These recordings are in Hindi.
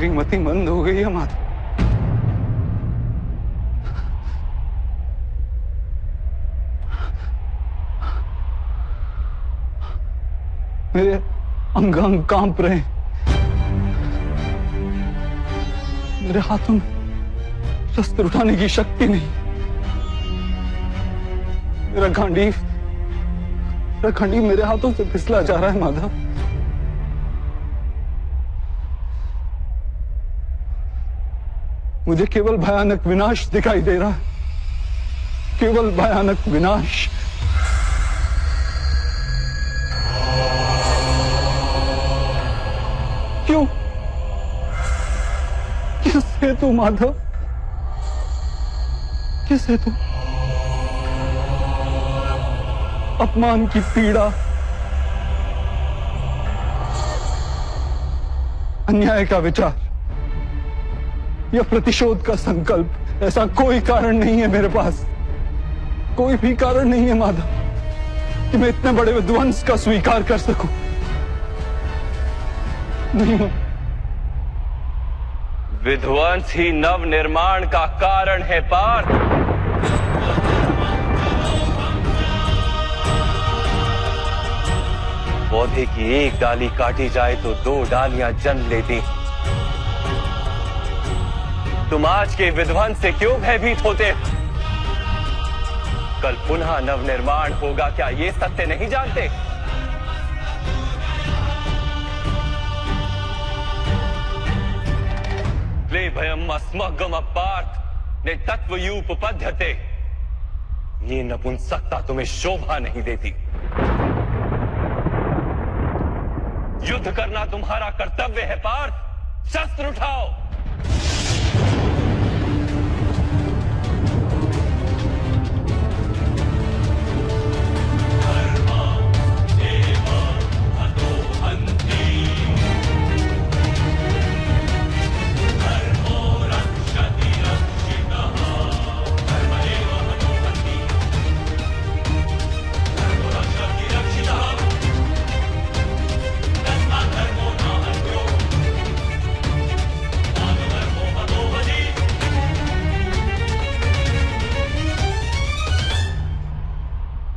मेरी मति मंद हो गई है माता। मेरे अंग अंग कांप रहे हैं। मेरे हाथों में शस्त्र उठाने की शक्ति नहीं। मेरा गांडीव मेरे हाथों से फिसला जा रहा है माधव। मुझे केवल भयानक विनाश दिखाई दे रहा है, केवल भयानक विनाश। क्यों? किस हेतु माधव? किस हेतु? अपमान की पीड़ा, अन्याय का विचार या प्रतिशोध का संकल्प, ऐसा कोई कारण नहीं है मेरे पास। कोई भी कारण नहीं है माधव कि मैं इतने बड़े विध्वंस का स्वीकार कर सकूं। नहीं। विध्वंस ही नव निर्माण का कारण है पार्थ। पौधे की एक डाली काटी जाए तो दो डालियां जन्म लेती। तुम आज के विध्वंस से क्यों भयभीत होते? कल पुनः नवनिर्माण होगा, क्या ये सत्य नहीं जानते? ले भयम अस्मगम पार्थ ने तत्वयूपपद्यते। ये नपुंसकता तुम्हें शोभा नहीं देती। युद्ध करना तुम्हारा कर्तव्य है पार्थ। शस्त्र उठाओ।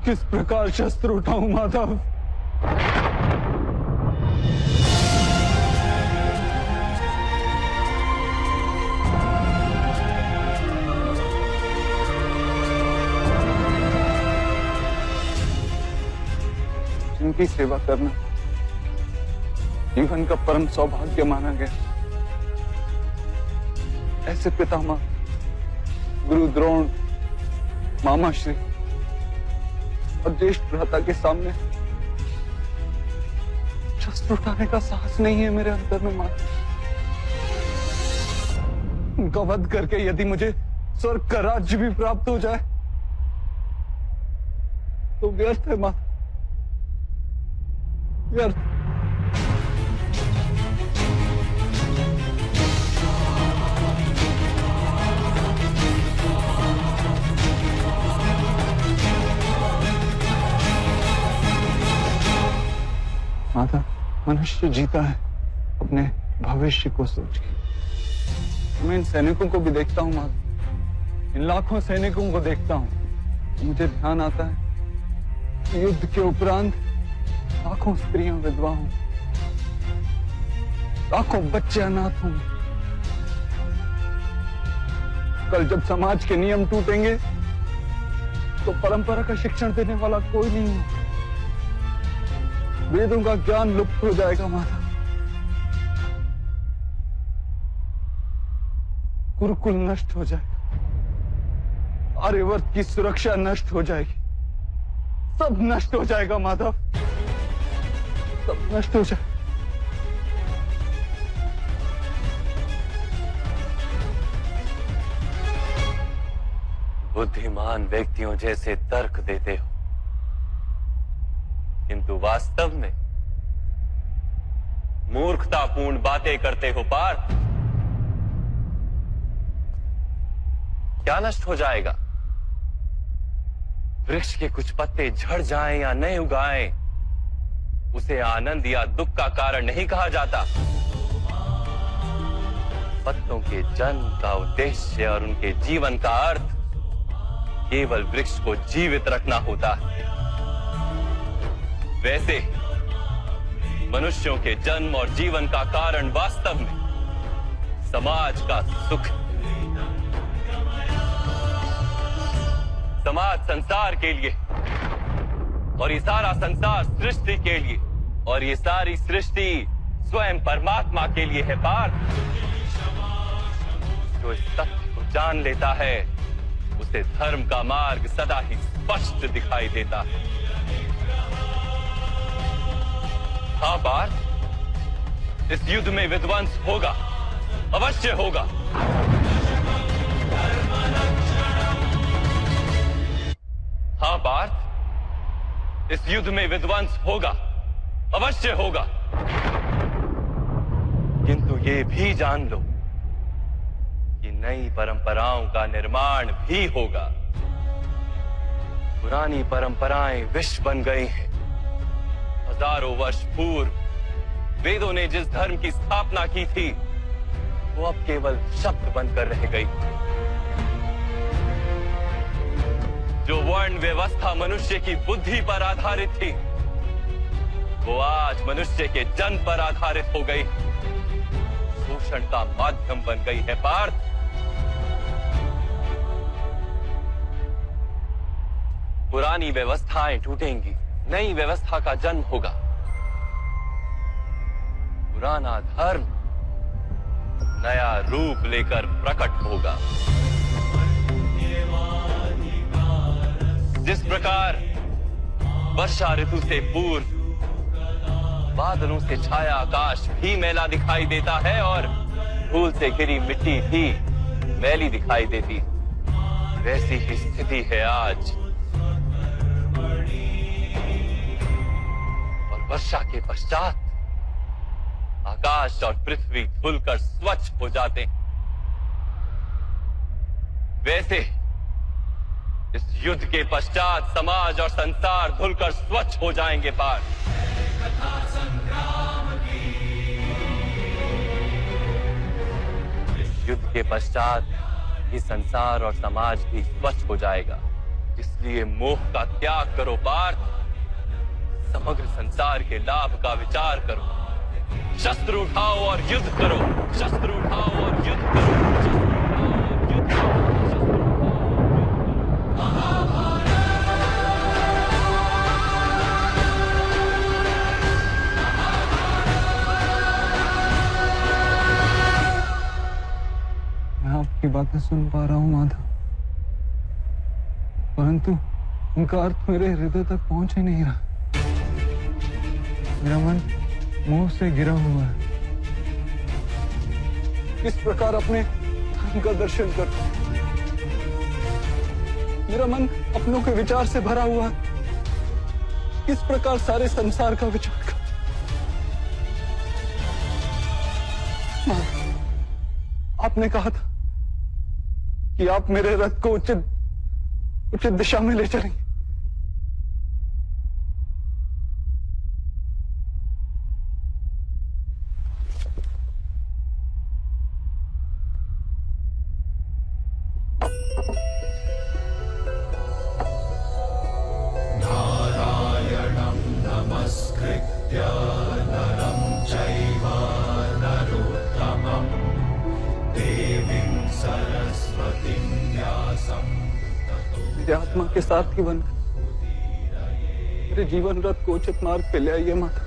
किस प्रकार शस्त्र उठाऊं माधव? जिनकी सेवा करना जीवन का परम सौभाग्य माना गया, ऐसे पितामह गुरु द्रोण, मामाश्री और ज्येष्ठ भ्राता के सामने शस्त्र उठाने का साहस नहीं है मेरे अंतर में मां। उनका वध करके यदि मुझे स्वर्ग का राज्य भी प्राप्त हो जाए तो व्यर्थ है मां, व्यर्थ। माता, मनुष्य जीता है अपने भविष्य को सोच के। मैं इन सैनिकों को भी देखता हूँ माता, इन लाखों सैनिकों को देखता हूँ, मुझे ध्यान आता है कि युद्ध के उपरांत लाखों स्त्रियां विधवा हों, लाखों बच्चे अनाथ होंगे। कल जब समाज के नियम टूटेंगे तो परंपरा का शिक्षण देने वाला कोई नहीं होगा। वेदों का ज्ञान लुप्त हो जाएगा माता, गुरुकुल नष्ट हो जाएगा, आर्यवर्त की सुरक्षा नष्ट हो जाएगी, सब नष्ट हो जाएगा माधव, सब नष्ट हो जाएगा। बुद्धिमान व्यक्तियों जैसे तर्क देते हो, किंतु वास्तव में मूर्खतापूर्ण बातें करते हो पार्थ। क्या नष्ट हो जाएगा? वृक्ष के कुछ पत्ते झड़ जाएं या नहीं उगाएं, उसे आनंद या दुख का कारण नहीं कहा जाता। पत्तों के जन्म का उद्देश्य और उनके जीवन का अर्थ केवल वृक्ष को जीवित रखना होता है, वैसे मनुष्यों के जन्म और जीवन का कारण वास्तव में समाज का सुख। समाज संसार के लिए और ये सारा संसार सृष्टि के लिए और ये सारी सृष्टि स्वयं परमात्मा के लिए है पार्थ। जो इस तथ्य को जान लेता है उसे धर्म का मार्ग सदा ही स्पष्ट दिखाई देता है। हाँ पार्थ, इस युद्ध में विध्वंस होगा, अवश्य होगा। हाँ पार्थ, इस युद्ध में विध्वंस होगा, अवश्य होगा। किंतु ये भी जान लो कि नई परंपराओं का निर्माण भी होगा। पुरानी परंपराएं विष बन गई हैं। हजारों वर्ष पूर्व वेदों ने जिस धर्म की स्थापना की थी वो अब केवल शब्द बनकर रह गई। जो वर्ण व्यवस्था मनुष्य की बुद्धि पर आधारित थी वो आज मनुष्य के जन्म पर आधारित हो गई, शोषण का माध्यम बन गई है पार्थ। पुरानी व्यवस्थाएं टूटेंगी, नई व्यवस्था का जन्म होगा। पुराना धर्म नया रूप लेकर प्रकट होगा। जिस प्रकार वर्षा ऋतु से पूर्व बादलों से छाया आकाश भी मैला दिखाई देता है और धूल से घिरी मिट्टी भी मैली दिखाई देती, वैसी ही स्थिति है आज। और वर्षा के पश्चात आकाश और पृथ्वी धुलकर स्वच्छ हो जाते हैं, वैसे इस युद्ध के पश्चात समाज और संसार धुलकर स्वच्छ हो जाएंगे पार्थ। इस युद्ध के पश्चात ये संसार और समाज भी स्वच्छ हो जाएगा। इसलिए मोह का त्याग करो पार्थ, समग्र संसार के लाभ का विचार करो। शस्त्र उठाओ और युद्ध करो, शस्त्र उठाओ और युद्ध करो, युद्ध करो। मैं आपकी बातें सुन पा रहा हूं माधव, परंतु उनका अर्थ मेरे हृदय तक पहुंच ही नहीं रहा। मेरा मन मोह से गिरा हुआ है। किस प्रकार अपने धर्म का दर्शन कर, मेरा मन अपनों के विचार से भरा हुआ है। किस प्रकार सारे संसार का विचार कर। आपने कहा था कि आप मेरे रथ को उचित दिशा में ले चलेंगे। आत्मा के सारथी बनकर मेरे जीवन रथ को उचित मार्ग पे ले आइए माता।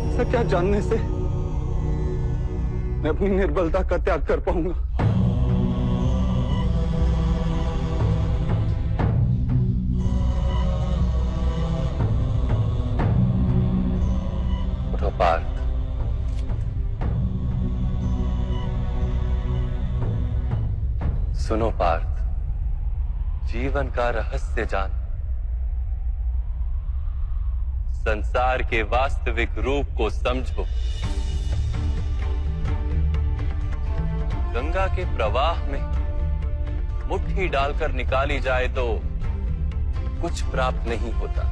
ऐसा क्या जानने से मैं अपनी निर्बलता का त्याग कर पाऊंगा? पार्थ, सुनो पार्थ, जीवन का रहस्य जान। संसार के वास्तविक रूप को समझो। गंगा के प्रवाह में मुट्ठी डालकर निकाली जाए तो कुछ प्राप्त नहीं होता,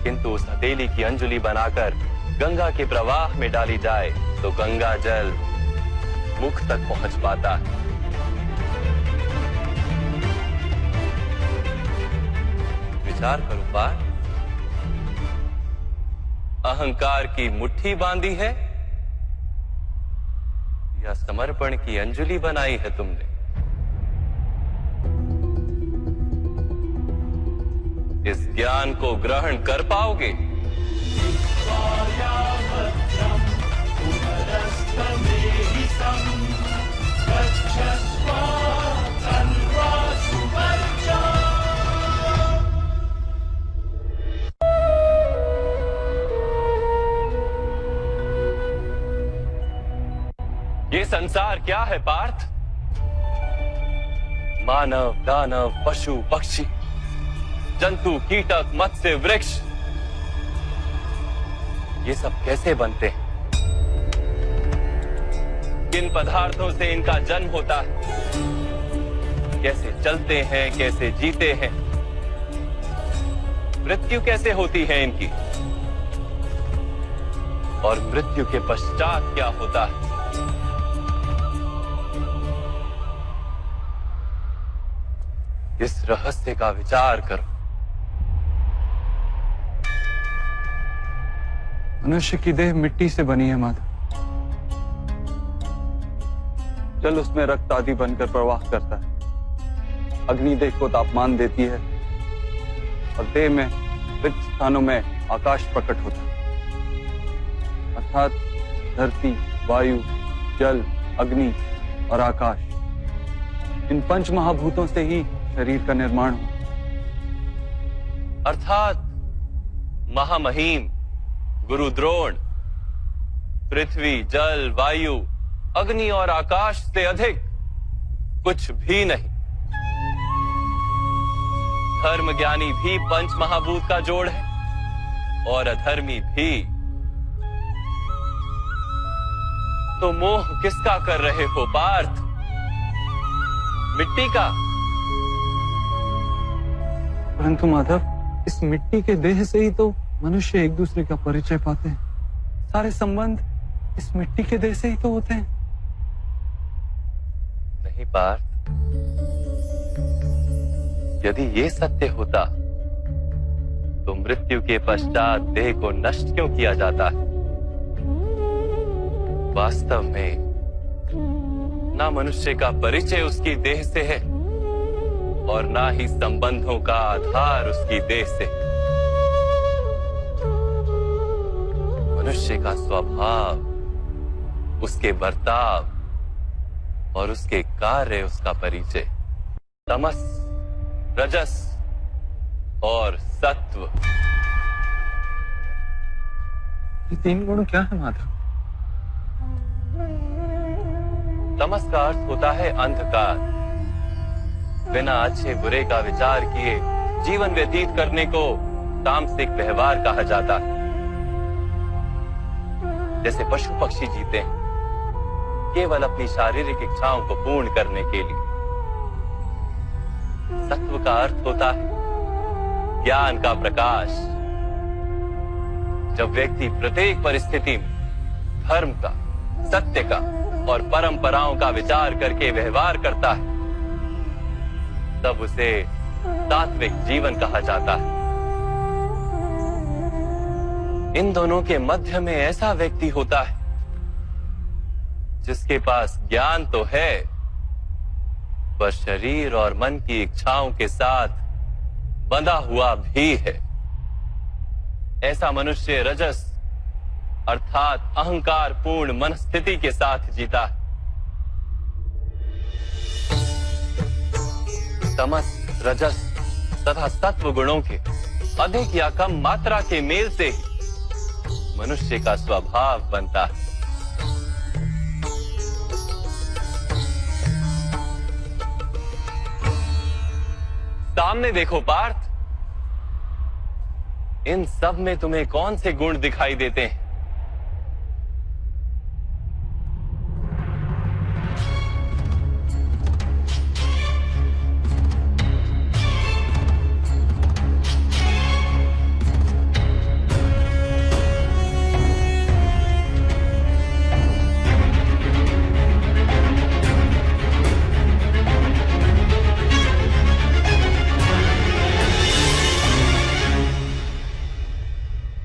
किंतु उस हथेली की अंजुलि बनाकर गंगा के प्रवाह में डाली जाए तो गंगा जल मुख तक पहुंच पाता है। विचार करो पार्थ, अहंकार की मुट्ठी बांधी है या समर्पण की अंजलि बनाई है तुमने? इस ज्ञान को ग्रहण कर पाओगे? ये संसार क्या है पार्थ? मानव, दानव, पशु, पक्षी, जंतु, कीटक, मत्स्य, वृक्ष, ये सब कैसे बनते हैं? किन पदार्थों से इनका जन्म होता है? कैसे चलते हैं, कैसे जीते हैं? मृत्यु कैसे होती है इनकी? और मृत्यु के पश्चात क्या होता है? इस रहस्य का विचार करो। मनुष्य की देह मिट्टी से बनी है माता। जल उसमें रक्त आदि बनकर प्रवाह करता है। अग्नि देह को तापमान देती है और देह में रिक्त स्थानों में आकाश प्रकट होता है। अर्थात धरती, वायु, जल, अग्नि और आकाश, इन पंच महाभूतों से ही शरीर का निर्माण हो। अर्थात महामहिम गुरु द्रोण पृथ्वी, जल, वायु, अग्नि और आकाश से अधिक कुछ भी नहीं। धर्म ज्ञानी भी पंच महाभूत का जोड़ है और अधर्मी भी। तो मोह किसका कर रहे हो पार्थ? मिट्टी का? परंतु माधव, इस मिट्टी के देह से ही तो मनुष्य एक दूसरे का परिचय पाते हैं। सारे संबंध इस मिट्टी के देह से ही तो होते हैं। नहीं पार्थ, यदि ये सत्य होता तो मृत्यु के पश्चात देह को नष्ट क्यों किया जाता है? वास्तव में ना मनुष्य का परिचय उसकी देह से है और ना ही संबंधों का आधार उसकी देह से। मनुष्य का स्वभाव, उसके बर्ताव और उसके कार्य उसका परिचय। तमस, रजस और सत्व, ये तीन गुण क्या है माधव? तमस का अर्थ होता है अंधकार। बिना अच्छे बुरे का विचार किए जीवन व्यतीत करने को तामसिक व्यवहार कहा जाता है। जैसे पशु पक्षी जीते हैं केवल अपनी शारीरिक इच्छाओं को पूर्ण करने के लिए। सत्व का अर्थ होता है ज्ञान का प्रकाश। जब व्यक्ति प्रत्येक परिस्थिति में धर्म का, सत्य का और परंपराओं का विचार करके व्यवहार करता है, तब उसे सात्विक जीवन कहा जाता है। इन दोनों के मध्य में ऐसा व्यक्ति होता है जिसके पास ज्ञान तो है पर शरीर और मन की इच्छाओं के साथ बंधा हुआ भी है। ऐसा मनुष्य रजस अर्थात अहंकार पूर्ण मनस्थिति के साथ जीता है। तमस, रजस तथा सत्व गुणों के अधिक या कम मात्रा के मेल से ही मनुष्य का स्वभाव बनता है। सामने देखो पार्थ, इन सब में तुम्हें कौन से गुण दिखाई देते हैं?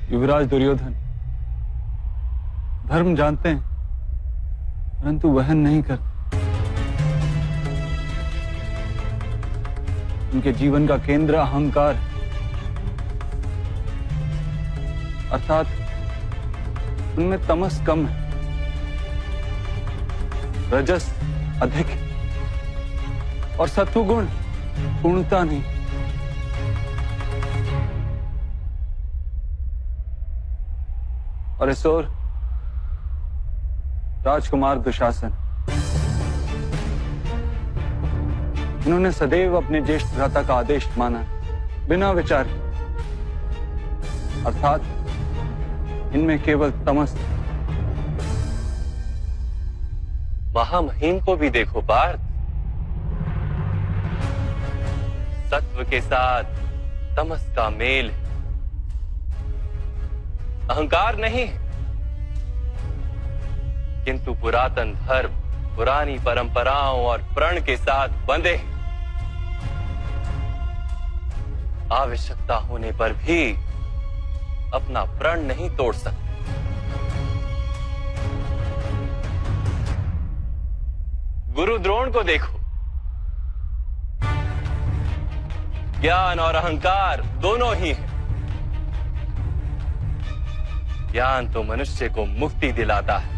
युवराज दुर्योधन धर्म जानते हैं परंतु वहन नहीं करते। उनके जीवन का केंद्र अहंकार है, अर्थात उनमें तमस कम है, रजस अधिक है और सत्वगुण पूर्णता नहीं। और इस ओर राजकुमार दुशासन, इन्होंने सदैव अपने ज्येष्ठ भ्राता का आदेश माना बिना विचार, अर्थात इनमें केवल तमस। महामहिम को भी देखो पार्थ, सत्व के साथ तमस का मेल है, अहंकार नहीं है, किंतु पुरातन धर्म, पुरानी परंपराओं और प्रण के साथ बंधे, आवश्यकता होने पर भी अपना प्रण नहीं तोड़ सकते। गुरु द्रोण को देखो, ज्ञान और अहंकार दोनों ही हैं। ज्ञान तो मनुष्य को मुक्ति दिलाता है,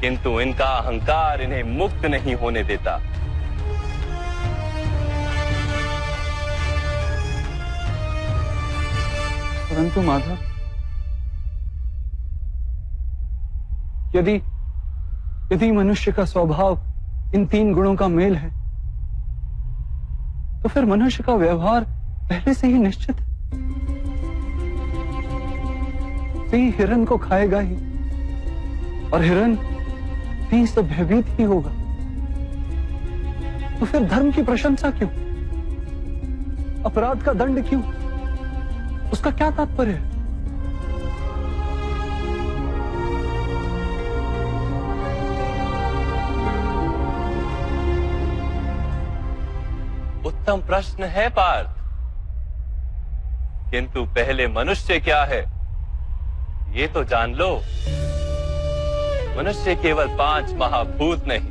किंतु इनका अहंकार इन्हें मुक्त नहीं होने देता। परंतु माधव, यदि मनुष्य का स्वभाव इन तीन गुणों का मेल है, तो फिर मनुष्य का व्यवहार पहले से ही निश्चित है। सिंह हिरन को खाएगा ही और हिरन सिंह से भयभीत ही होगा। तो फिर धर्म की प्रशंसा क्यों? अपराध का दंड क्यों? उसका क्या तात्पर्य है? उत्तम प्रश्न है पार्थ, किंतु पहले मनुष्य क्या है ये तो जान लो। मनुष्य केवल 5 महाभूत नहीं,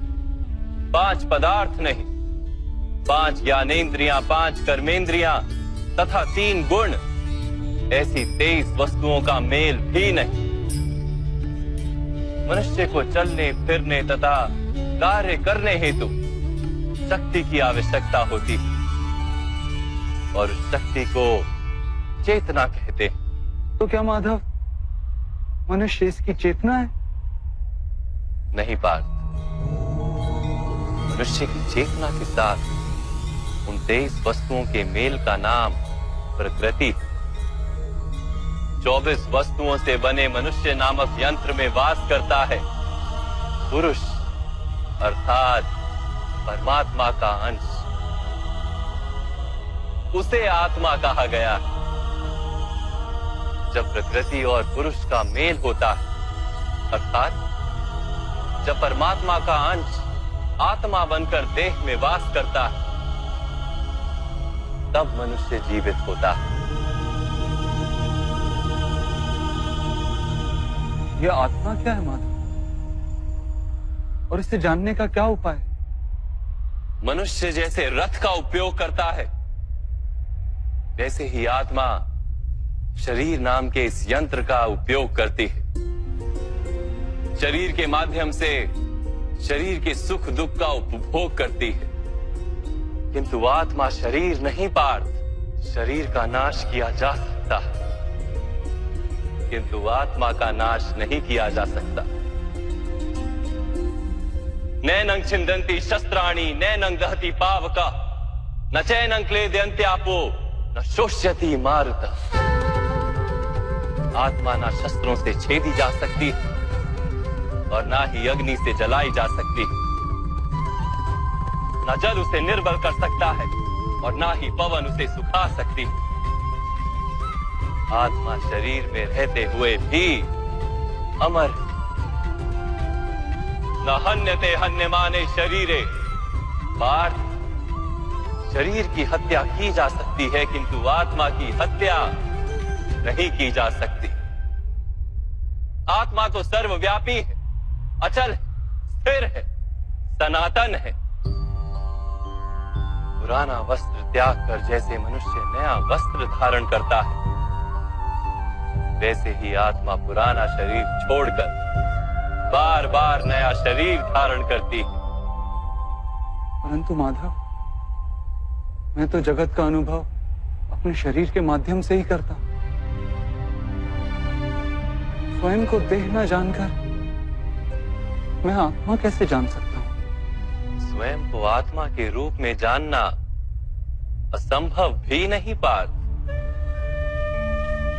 5 पदार्थ नहीं, 5 ज्ञानेंद्रियां, 5 कर्मेंद्रियां तथा 3 गुण, ऐसी 23 वस्तुओं का मेल भी नहीं। मनुष्य को चलने फिरने तथा कार्य करने हेतु शक्ति की आवश्यकता होती है और उस शक्ति को चेतना कहते हैं। तो क्या माधव, मनुष्य इसकी चेतना है? नहीं पार्थ, मनुष्य की चेतना के साथ उन 23 वस्तुओं के मेल का नाम प्रकृति। 24 वस्तुओं से बने मनुष्य नामक यंत्र में वास करता है पुरुष, अर्थात परमात्मा का अंश। उसे आत्मा कहा गया है। जब प्रकृति और पुरुष का मेल होता है, अर्थात जब परमात्मा का अंश आत्मा बनकर देह में वास करता है, तब मनुष्य जीवित होता है। यह आत्मा क्या है माधव, और इसे जानने का क्या उपाय? मनुष्य जैसे रथ का उपयोग करता है, वैसे ही आत्मा शरीर नाम के इस यंत्र का उपयोग करती है। शरीर के माध्यम से शरीर के सुख दुख का उपभोग करती है, किंतु आत्मा शरीर नहीं पार्थ। शरीर का नाश किया जा सकता है, किंतु आत्मा का नाश नहीं किया जा सकता। नैनं छिन्दन्ति शस्त्राणि नैनं दहति पावका, न चैनं क्लेदयन्त्यापो न शोष्यति मारुतः। आत्मा ना शस्त्रों से छेदी जा सकती और ना ही अग्नि से जलाई जा सकती। ना जल उसे निर्बल कर सकता है और ना ही पवन उसे सुखा सकती। आत्मा शरीर में रहते हुए भी अमर। न हन्यते हन्यमाने शरीरे। पार्थ, शरीर की हत्या की जा सकती है किंतु आत्मा की हत्या नहीं की जा सकती। आत्मा तो सर्वव्यापी है, अचल है, स्थिर है, सनातन है। पुराना वस्त्र त्याग कर जैसे मनुष्य नया वस्त्र धारण करता है, वैसे ही आत्मा पुराना शरीर छोड़कर बार बार नया शरीर धारण करती है। परंतु माधव, मैं तो जगत का अनुभव अपने शरीर के माध्यम से ही करता हूं। स्वयं को देह न जानकर मैं आत्मा कैसे जान सकता हूं? स्वयं को आत्मा के रूप में जानना असंभव भी नहीं पार्थ।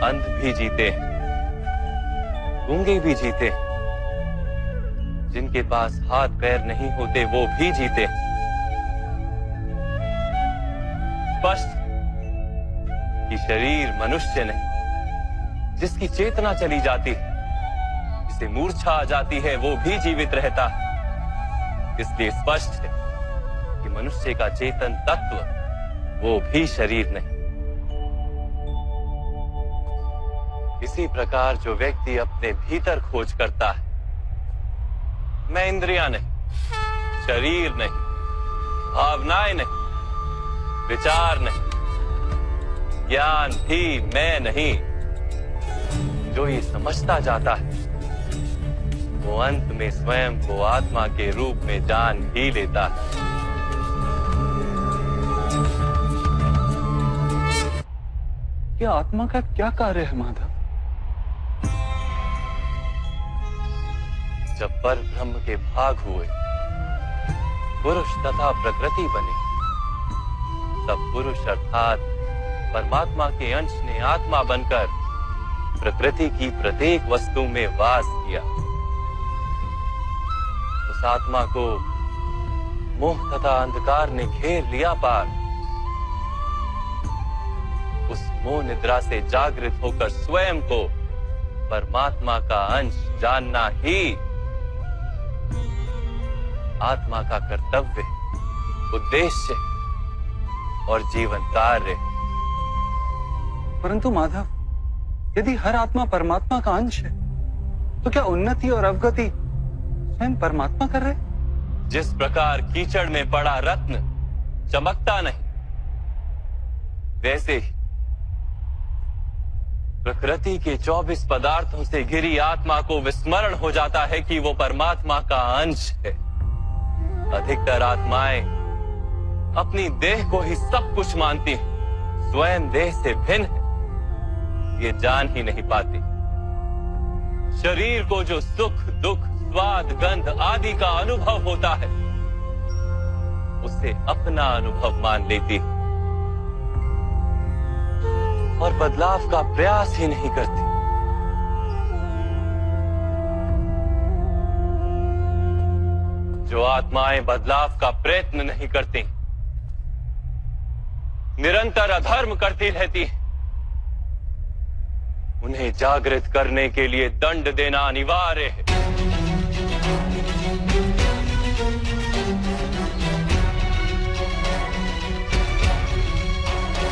अंध भी जीते हैं, गूंगे भी जीते हैं, जिनके पास हाथ पैर नहीं होते वो भी जीते हैं। स्पष्ट कि शरीर मनुष्य नहीं, जिसकी चेतना चली जाती है, जिसे मूर्छा आ जाती है, वो भी जीवित रहता है। इसलिए स्पष्ट है कि मनुष्य का चेतन तत्व वो भी शरीर नहीं। इसी प्रकार जो व्यक्ति अपने भीतर खोज करता है, मैं इंद्रियां नहीं, शरीर नहीं, भावनाएं नहीं, विचार नहीं, ज्ञान भी मैं नहीं, जो ये समझता जाता है वो अंत में स्वयं को आत्मा के रूप में जान ही लेता है। यह आत्मा का क्या कार्य है माधव? जब पर ब्रह्म के भाग हुए, पुरुष तथा प्रकृति बने, तब पुरुष अर्थात परमात्मा के अंश ने आत्मा बनकर प्रकृति की प्रत्येक वस्तु में वास किया। उस आत्मा को मोह तथा अंधकार ने घेर लिया पार। उस मोह निद्रा से जागृत होकर स्वयं को परमात्मा का अंश जानना ही आत्मा का कर्तव्य, उद्देश्य और जीवन कार्य। परंतु माधव, यदि हर आत्मा परमात्मा का अंश है, तो क्या उन्नति और अवगति स्वयं परमात्मा कर रहे? जिस प्रकार कीचड़ में पड़ा रत्न चमकता नहीं, वैसे ही प्रकृति के 24 पदार्थों से घिरी आत्मा को विस्मरण हो जाता है कि वो परमात्मा का अंश है। अधिकतर आत्माएं अपनी देह को ही सब कुछ मानती हैं, स्वयं देह से भिन्न है ये जान ही नहीं पाती। शरीर को जो सुख, दुख, स्वाद, गंध आदि का अनुभव होता है, उसे अपना अनुभव मान लेती है और बदलाव का प्रयास ही नहीं करती। जो आत्माएं बदलाव का प्रयत्न नहीं करती, निरंतर अधर्म करती रहती हैं, उन्हें जागृत करने के लिए दंड देना अनिवार्य है।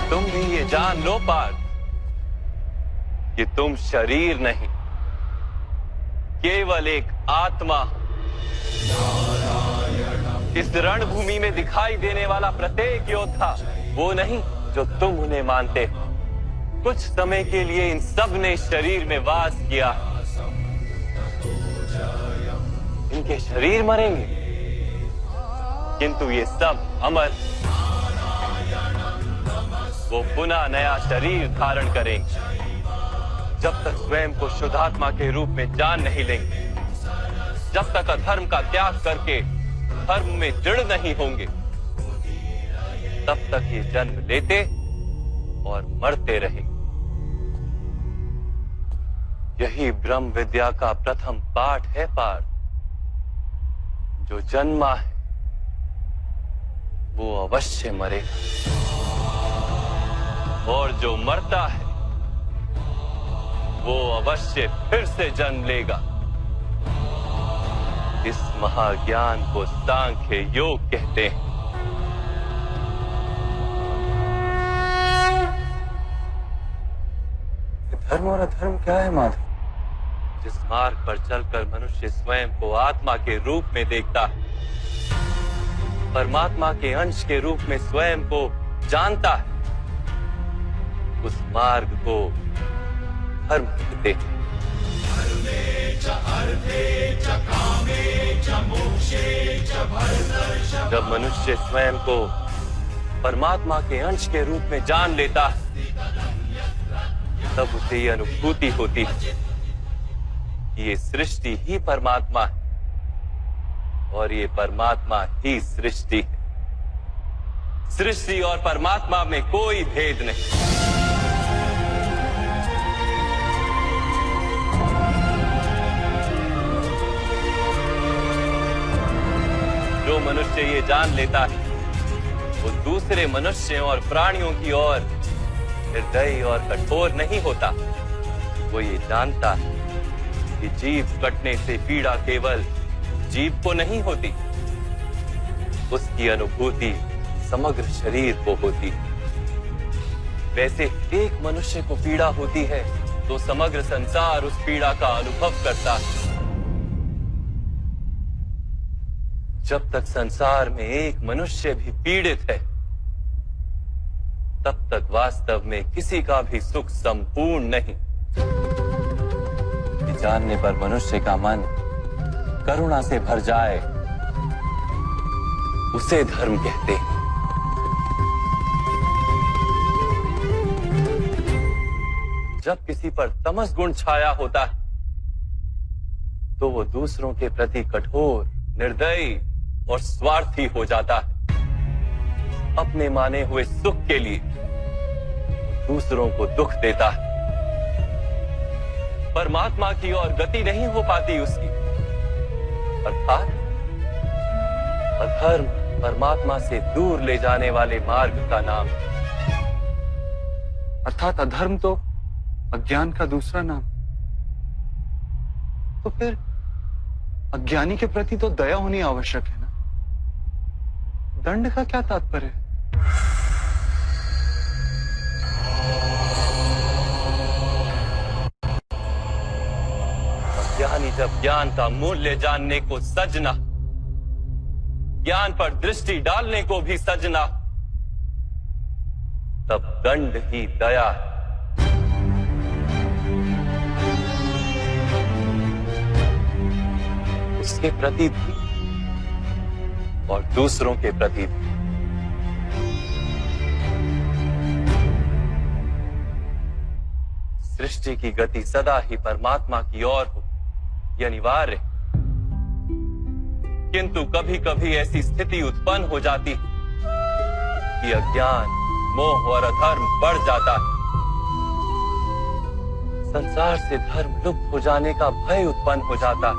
तुम भी ये जान लो पार्थ कि तुम शरीर नहीं, केवल एक आत्मा। इस रणभूमि में दिखाई देने वाला प्रत्येक योद्धा वो नहीं जो तुम उन्हें मानते हो। कुछ समय के लिए इन सब ने शरीर में वास किया, इनके शरीर मरेंगे किंतु ये सब अमर। वो पुनः नया शरीर धारण करेंगे जब तक स्वयं को शुद्धात्मा के रूप में जान नहीं लेंगे, जब तक अधर्म का त्याग करके धर्म में दृढ़ नहीं होंगे, तब तक ये जन्म लेते और मरते रहेंगे। यही ब्रह्म विद्या का प्रथम पाठ है पार्थ। जो जन्मा है वो अवश्य मरेगा, और जो मरता है वो अवश्य फिर से जन्म लेगा। इस महाज्ञान को सांख्य योग कहते हैं। धर्म और अधर्म क्या है माधव? जिस मार्ग पर चलकर मनुष्य स्वयं को आत्मा के रूप में देखता है, परमात्मा के अंश के रूप में स्वयं को जानता है, उस मार्ग को धर्म कहते हैं। जब मनुष्य स्वयं को परमात्मा के अंश के रूप में जान लेता है, तब उसे ये अनुभूति होती है कि ये सृष्टि ही परमात्मा है और ये परमात्मा ही सृष्टि है। सृष्टि और परमात्मा में कोई भेद नहीं। जो मनुष्य ये जान लेता है वो दूसरे मनुष्यों और प्राणियों की ओर निर्दयी और कठोर नहीं होता। वो ये जानता है कि जीव कटने से पीड़ा केवल जीव को नहीं होती, उसकी अनुभूति समग्र शरीर को होती। वैसे एक मनुष्य को पीड़ा होती है तो समग्र संसार उस पीड़ा का अनुभव करता है। जब तक संसार में एक मनुष्य भी पीड़ित है, तब तक वास्तव में किसी का भी सुख संपूर्ण नहीं। जानने पर मनुष्य का मन करुणा से भर जाए, उसे धर्म कहते हैं। जब किसी पर तमस गुण छाया होता है तो वो दूसरों के प्रति कठोर, निर्दयी और स्वार्थी हो जाता है। अपने माने हुए सुख के लिए दूसरों को दुख देता है। परमात्मा की ओर गति नहीं हो पाती उसकी। अर्थात अधर्म परमात्मा से दूर ले जाने वाले मार्ग का नाम। अर्थात अधर्म तो अज्ञान का दूसरा नाम। तो फिर अज्ञानी के प्रति तो दया होनी आवश्यक है ना। दंड का क्या तात्पर्य है? अज्ञानी जब ज्ञान का मूल्य जानने को सजना, ज्ञान पर दृष्टि डालने को भी सजना, तब दंड ही दया है। उसके प्रति भी और दूसरों के प्रति भी। सृष्टि की गति सदा ही परमात्मा की ओर हो, यह अनिवार्य है। किंतु कभी कभी ऐसी स्थिति उत्पन्न हो जाती है कि अज्ञान, मोह और अधर्म बढ़ जाता है। संसार से धर्म लुप्त हो जाने का भय उत्पन्न हो जाता है।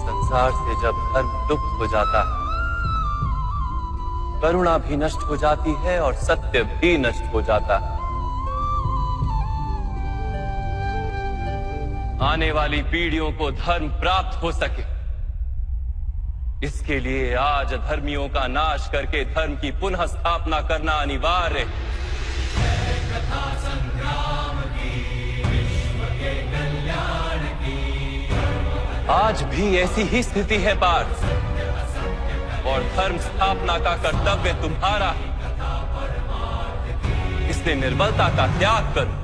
संसार से जब धर्म लुप्त हो जाता है, करुणा भी नष्ट हो जाती है और सत्य भी नष्ट हो जाता है। आने वाली पीढ़ियों को धर्म प्राप्त हो सके, इसके लिए आज अधर्मियों का नाश करके धर्म की पुनः स्थापना करना अनिवार्य है। आज भी ऐसी ही स्थिति है पार्थ, और धर्म स्थापना का कर्तव्य तुम्हारा है। इसलिए निर्बलता का त्याग करो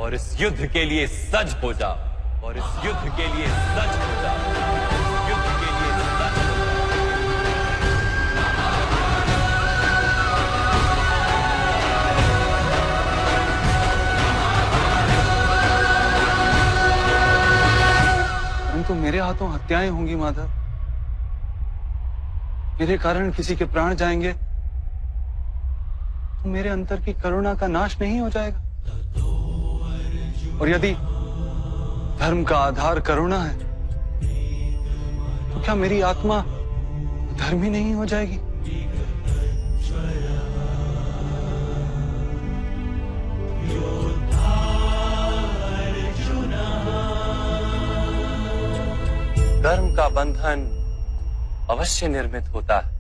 और इस युद्ध के लिए सज हो जाओ। और इस युद्ध के लिए सज हो जाओ। युद्ध के लिए सज हो जाओ। परंतु मेरे हाथों हत्याएं होंगी माधव। मेरे कारण किसी के प्राण जाएंगे तो मेरे अंतर की करुणा का नाश नहीं हो जाएगा? और यदि धर्म का आधार करुणा है तो क्या मेरी आत्मा धर्मी नहीं हो जाएगी? कर्म का बंधन अवश्य निर्मित होता है,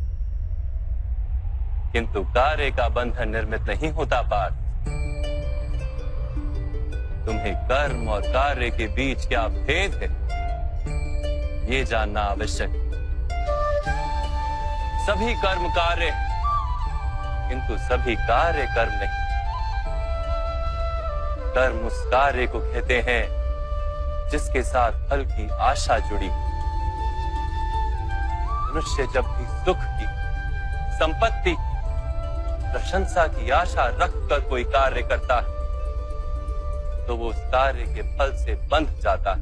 किंतु कार्य का बंधन निर्मित नहीं होता पार्थ। तुम्हें कर्म और कार्य के बीच क्या भेद है, ये जानना आवश्यक है। सभी कर्म कार्य, किंतु सभी कार्य कर्म नहीं। कर्म उस कार्य को कहते हैं जिसके साथ फल की आशा जुड़ी। मनुष्य जब भी सुख की, संपत्ति, प्रशंसा की आशा रखकर कोई कार्य करता है तो वो उस कार्य के फल से बंध जाता है।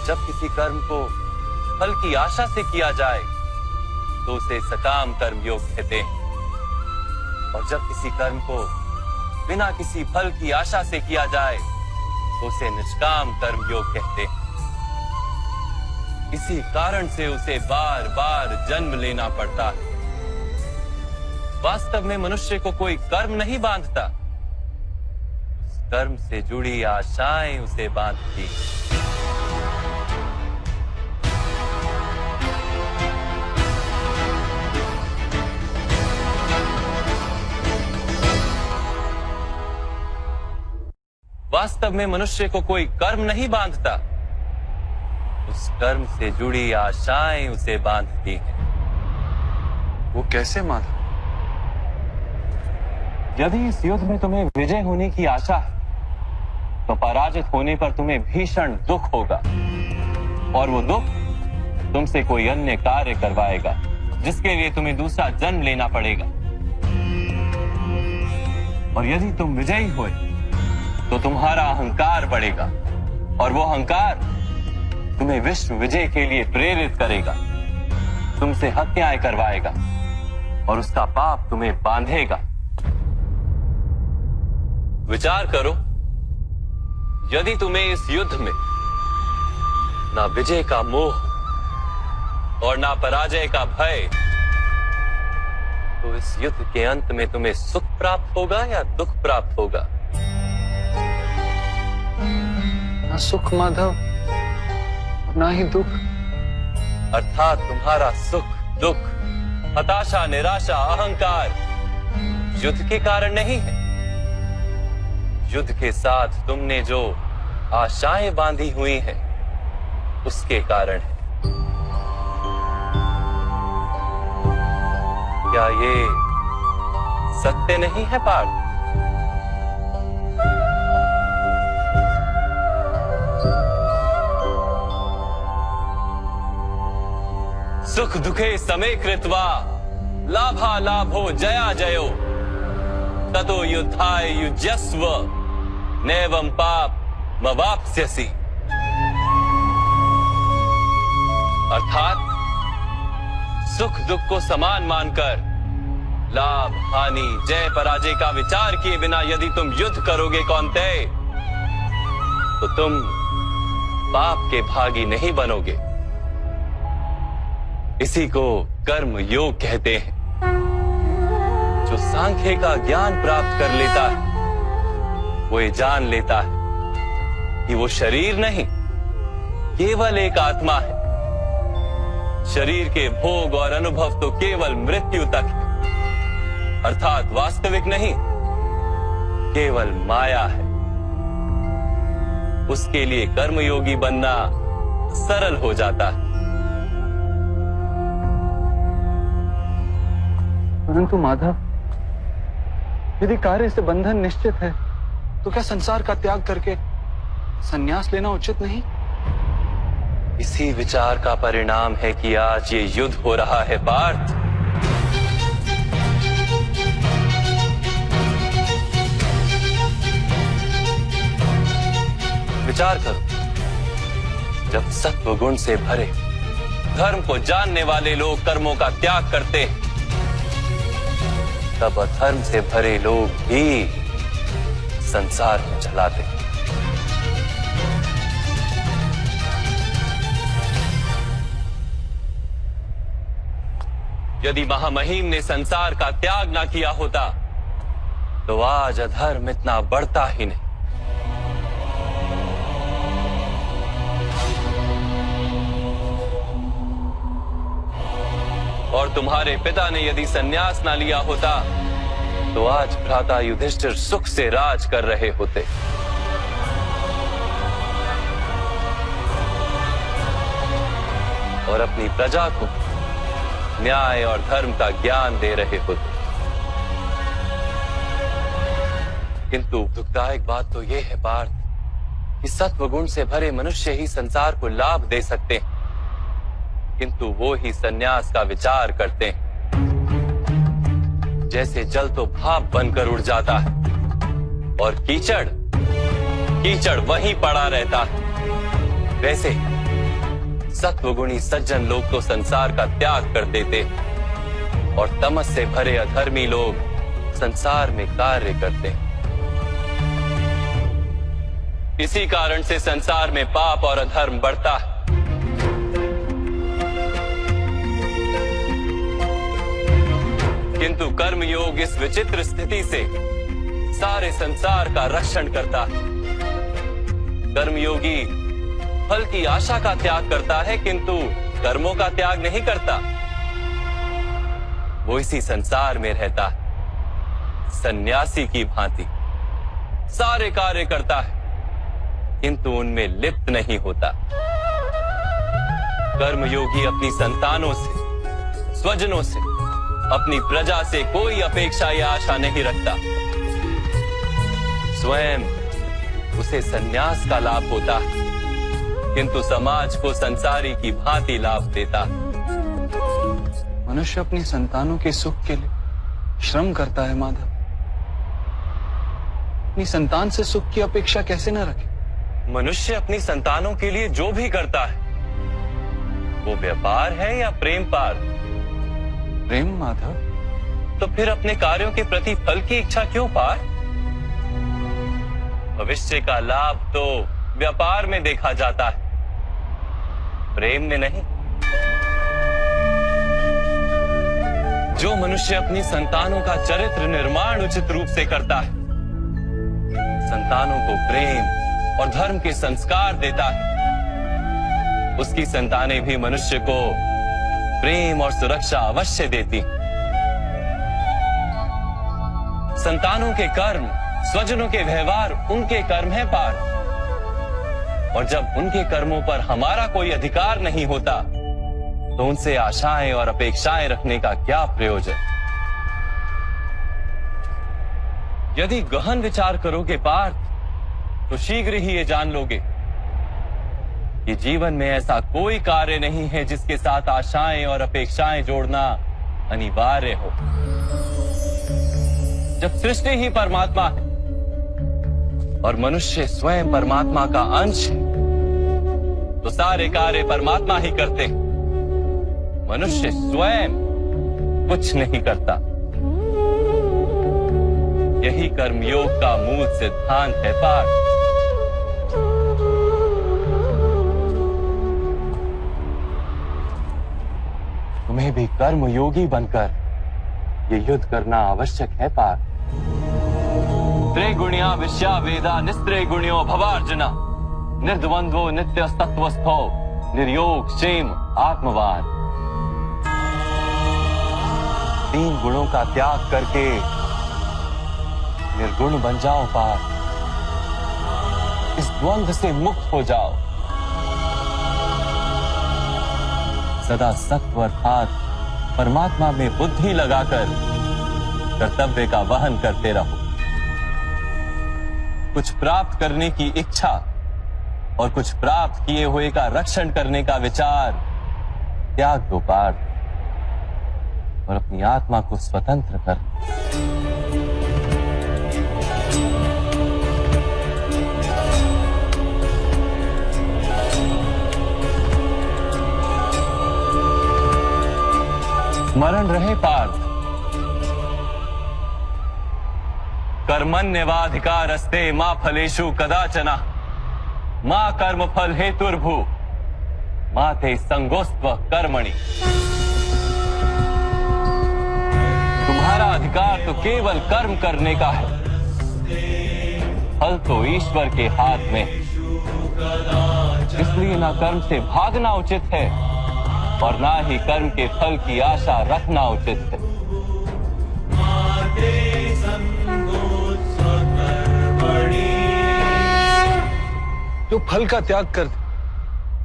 जब किसी कर्म को फल की आशा से किया जाए तो उसे सकाम कर्म योग कहते हैं, और जब किसी कर्म को बिना किसी फल की आशा से किया जाए तो उसे निष्काम कर्म योग कहते हैं। इसी कारण से उसे बार बार जन्म लेना पड़ता है। वास्तव में मनुष्य को कोई कर्म नहीं बांधता, उस कर्म से जुड़ी आशाएं उसे बांधती। वास्तव में मनुष्य को कोई कर्म नहीं बांधता, उस कर्म से जुड़ी आशाएं उसे बांधती हैं। वो कैसे माधव? यदि इस युद्ध में तुम्हें विजय होने की आशा है तो पराजित होने पर तुम्हें भीषण दुख होगा, और वो दुख तुमसे कोई अन्य कार्य करवाएगा जिसके लिए तुम्हें दूसरा जन्म लेना पड़ेगा। और यदि तुम विजयी हुए तो तुम्हारा अहंकार बढ़ेगा, और वो अहंकार तुम्हें विश्व विजय के लिए प्रेरित करेगा, तुमसे हत्याएं करवाएगा और उसका पाप तुम्हें बांधेगा। विचार करो, यदि तुम्हें इस युद्ध में ना विजय का मोह और ना पराजय का भय, तो इस युद्ध के अंत में तुम्हें सुख प्राप्त होगा या दुख प्राप्त होगा? ना सुख माधव, ना ही दुख। अर्थात तुम्हारा सुख, दुख, हताशा, निराशा, अहंकार युद्ध के कारण नहीं है। युद्ध के साथ तुमने जो आशाएं बांधी हुई हैं, उसके कारण है। क्या ये सत्य नहीं है पार्थ? सुख दुखे समे कृत्वा लाभा लाभो जया जयो ततो युद्धाय युज्यस्व नैवं पाप मवाप्स्यसि। अर्थात सुख दुख को समान मानकर लाभ हानि जय पराजय का विचार किए बिना यदि तुम युद्ध करोगे कौन्तेय, तो तुम पाप के भागी नहीं बनोगे। इसी को कर्म योग कहते हैं। जो सांख्य का ज्ञान प्राप्त कर लेता है वो ये जान लेता है कि वो शरीर नहीं, केवल एक आत्मा है। शरीर के भोग और अनुभव तो केवल मृत्यु तक है, अर्थात वास्तविक नहीं, केवल माया है। उसके लिए कर्मयोगी बनना सरल हो जाता है। परंतु माधव, यदि कार्य से बंधन निश्चित है तो क्या संसार का त्याग करके संन्यास लेना उचित नहीं? इसी विचार का परिणाम है कि आज ये युद्ध हो रहा है पार्थ। विचार करो, जब सत्व गुण से भरे धर्म को जानने वाले लोग कर्मों का त्याग करते हैं, तब अधर्म से भरे लोग भी संसार में चलाते। यदि महामहिम ने संसार का त्याग ना किया होता तो आज अधर्म इतना बढ़ता ही नहीं। और तुम्हारे पिता ने यदि संन्यास ना लिया होता तो आज भ्राता युधिष्ठिर सुख से राज कर रहे होते। और अपनी प्रजा को न्याय और धर्म का ज्ञान दे रहे होते। किंतु दुखदायक बात तो यह है पार्थ कि सत्वगुण से भरे मनुष्य ही संसार को लाभ दे सकते हैं, किंतु वो ही संन्यास का विचार करते हैं। जैसे जल तो भाप बनकर उड़ जाता है और कीचड़ वहीं पड़ा रहता है, वैसे सत्वगुणी सज्जन लोग तो संसार का त्याग कर देते और तमस से भरे अधर्मी लोग संसार में कार्य करते हैं। इसी कारण से संसार में पाप और अधर्म बढ़ता है। किंतु कर्मयोग इस विचित्र स्थिति से सारे संसार का रक्षण करता है। कर्मयोगी फल की आशा का त्याग करता है, किंतु कर्मों का त्याग नहीं करता। वो इसी संसार में रहता है, सन्यासी की भांति सारे कार्य करता है, किंतु उनमें लिप्त नहीं होता। कर्मयोगी अपनी संतानों से, स्वजनों से, अपनी प्रजा से कोई अपेक्षा या आशा नहीं रखता। स्वयं उसे संन्यास का लाभ होता है, किंतु समाज को संसारी की भांति लाभ देता। मनुष्य अपनी संतानों के सुख के लिए श्रम करता है माधव। अपनी संतान से सुख की अपेक्षा कैसे न रखे? मनुष्य अपनी संतानों के लिए जो भी करता है वो व्यापार है या प्रेम पार्थ? प्रेम माधव। तो फिर अपने कार्यों के प्रति फल की इच्छा क्यों पार्थ? भविष्य का लाभ तो व्यापार में देखा जाता है, प्रेम में नहीं। जो मनुष्य अपनी संतानों का चरित्र निर्माण उचित रूप से करता है, संतानों को प्रेम और धर्म के संस्कार देता है, उसकी संतानें भी मनुष्य को प्रेम और सुरक्षा अवश्य देती। संतानों के कर्म, स्वजनों के व्यवहार उनके कर्म है पार्थ। और जब उनके कर्मों पर हमारा कोई अधिकार नहीं होता तो उनसे आशाएं और अपेक्षाएं रखने का क्या प्रयोजन? यदि गहन विचार करोगे पार्थ तो शीघ्र ही ये जान लोगे कि जीवन में ऐसा कोई कार्य नहीं है जिसके साथ आशाएं और अपेक्षाएं जोड़ना अनिवार्य हो। जब सृष्टि ही परमात्मा है और मनुष्य स्वयं परमात्मा का अंश है तो सारे कार्य परमात्मा ही करते हैं, मनुष्य स्वयं कुछ नहीं करता। यही कर्मयोग का मूल सिद्धांत है पार्थ। तुम्हें भी कर्मयोगी बनकर ये युद्ध करना आवश्यक है पार्थ। त्रिगुणिया विश्या वेदा निस्त्रिगुण्यो भवार्जुना निर्द्वंद्वो नित्य तत्वस्थो निर्योग क्षेम आत्मवान। तीन गुणों का त्याग करके निर्गुण बन जाओ पार्थ। इस द्वंद्व से मुक्त हो जाओ। सदा सत्व अर्थात परमात्मा में बुद्धि लगाकर कर्तव्य का वहन करते रहो। कुछ प्राप्त करने की इच्छा और कुछ प्राप्त किए हुए का रक्षण करने का विचार त्याग दो पार्थ और अपनी आत्मा को स्वतंत्र कर। स्मरण रहे पार्थ, कर्मण्यवाधिकारस्ते मा फलेषु कदाचन मा कर्मफल हेतुर्भू मा ते संगोस्त्व कर्मणि। तुम्हारा अधिकार तो केवल कर्म करने का है, फल तो ईश्वर के हाथ में, इसलिए ना कर्म से भागना उचित है और ना ही कर्म के फल की आशा रखना उचित है। जो फल का त्याग कर दे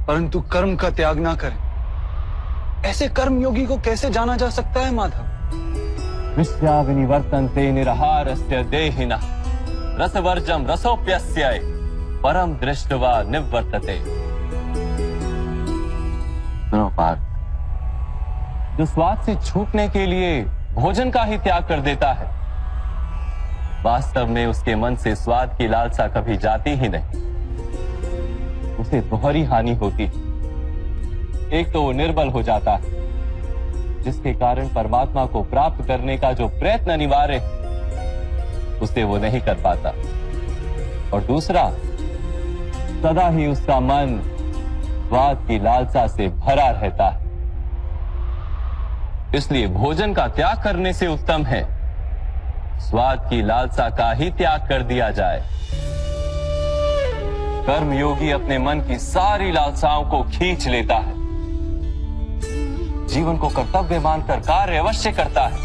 परंतु कर्म का त्याग ना करे, ऐसे कर्म योगी को कैसे जाना जा सकता है माधव? विश्याविनिवर्तन्ते निराहारस्य देहिनः रसवर्जम रसोप्यस्य परम दृष्ट्वा निवर्तते। सुनो पार्थ, जो स्वाद से छूटने के लिए भोजन का ही त्याग कर देता है, वास्तव में उसके मन से स्वाद की लालसा कभी जाती ही नहीं, उसे दोहरी हानि होती है। एक तो वो निर्बल हो जाता है, जिसके कारण परमात्मा को प्राप्त करने का जो प्रयत्न अनिवार्य है उसे वो नहीं कर पाता, और दूसरा सदा ही उसका मन स्वाद की लालसा से भरा रहता है। इसलिए भोजन का त्याग करने से उत्तम है स्वाद की लालसा का ही त्याग कर दिया जाए। कर्म योगी अपने मन की सारी लालसाओं को खींच लेता है, जीवन को कर्तव्य मानकर कार्य अवश्य करता है,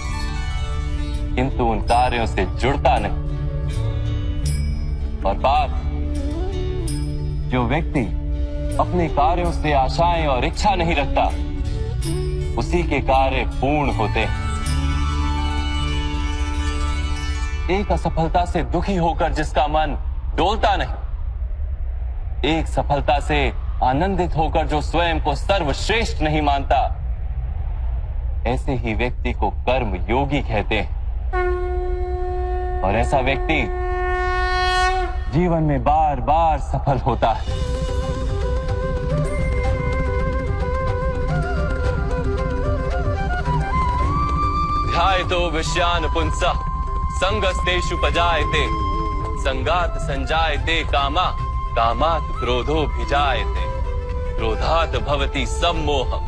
किंतु उन कार्यों से जुड़ता नहीं। और बात, जो व्यक्ति अपने कार्यों से आशाएं और इच्छा नहीं रखता, उसी के कार्य पूर्ण होते हैं। एक असफलता से दुखी होकर जिसका मन डोलता नहीं, एक सफलता से आनंदित होकर जो स्वयं को सर्वश्रेष्ठ नहीं मानता, ऐसे ही व्यक्ति को कर्म योगी कहते हैं। और ऐसा व्यक्ति जीवन में बार बार सफल होता है। ध्यायतो विषयान् पुंसः संगस्तेषु पजायते संगात संजायते कामा कामात् क्रोधो भिजायते क्रोधात् भवति सम्मोहः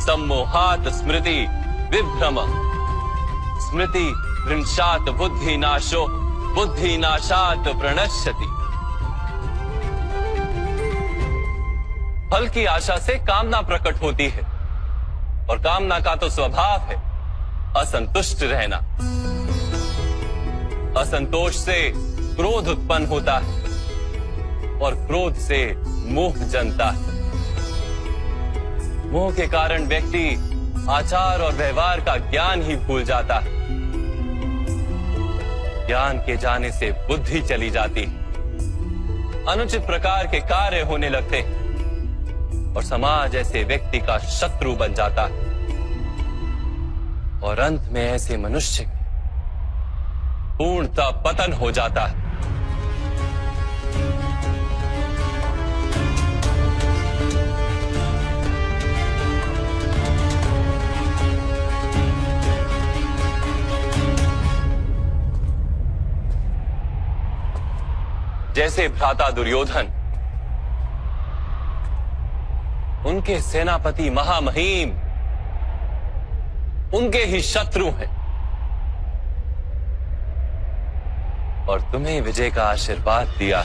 सम्मोहात् स्मृति विभ्रमः स्मृति भ्रंशात् बुद्धिनाशो बुद्धिनाशात् प्रणश्यति। फल की आशा से कामना प्रकट होती है, और कामना का तो स्वभाव है असंतुष्ट रहना। असंतोष से क्रोध उत्पन्न होता है, और क्रोध से मोह जन्मता है। मोह के कारण व्यक्ति आचार और व्यवहार का ज्ञान ही भूल जाता है। ज्ञान के जाने से बुद्धि चली जाती है, अनुचित प्रकार के कार्य होने लगते हैं, और समाज ऐसे व्यक्ति का शत्रु बन जाता है, और अंत में ऐसे मनुष्य पूर्णतः पतन हो जाता है। जैसे भ्राता दुर्योधन, उनके सेनापति महामहिम उनके ही शत्रु हैं, और तुम्हें विजय का आशीर्वाद दिया।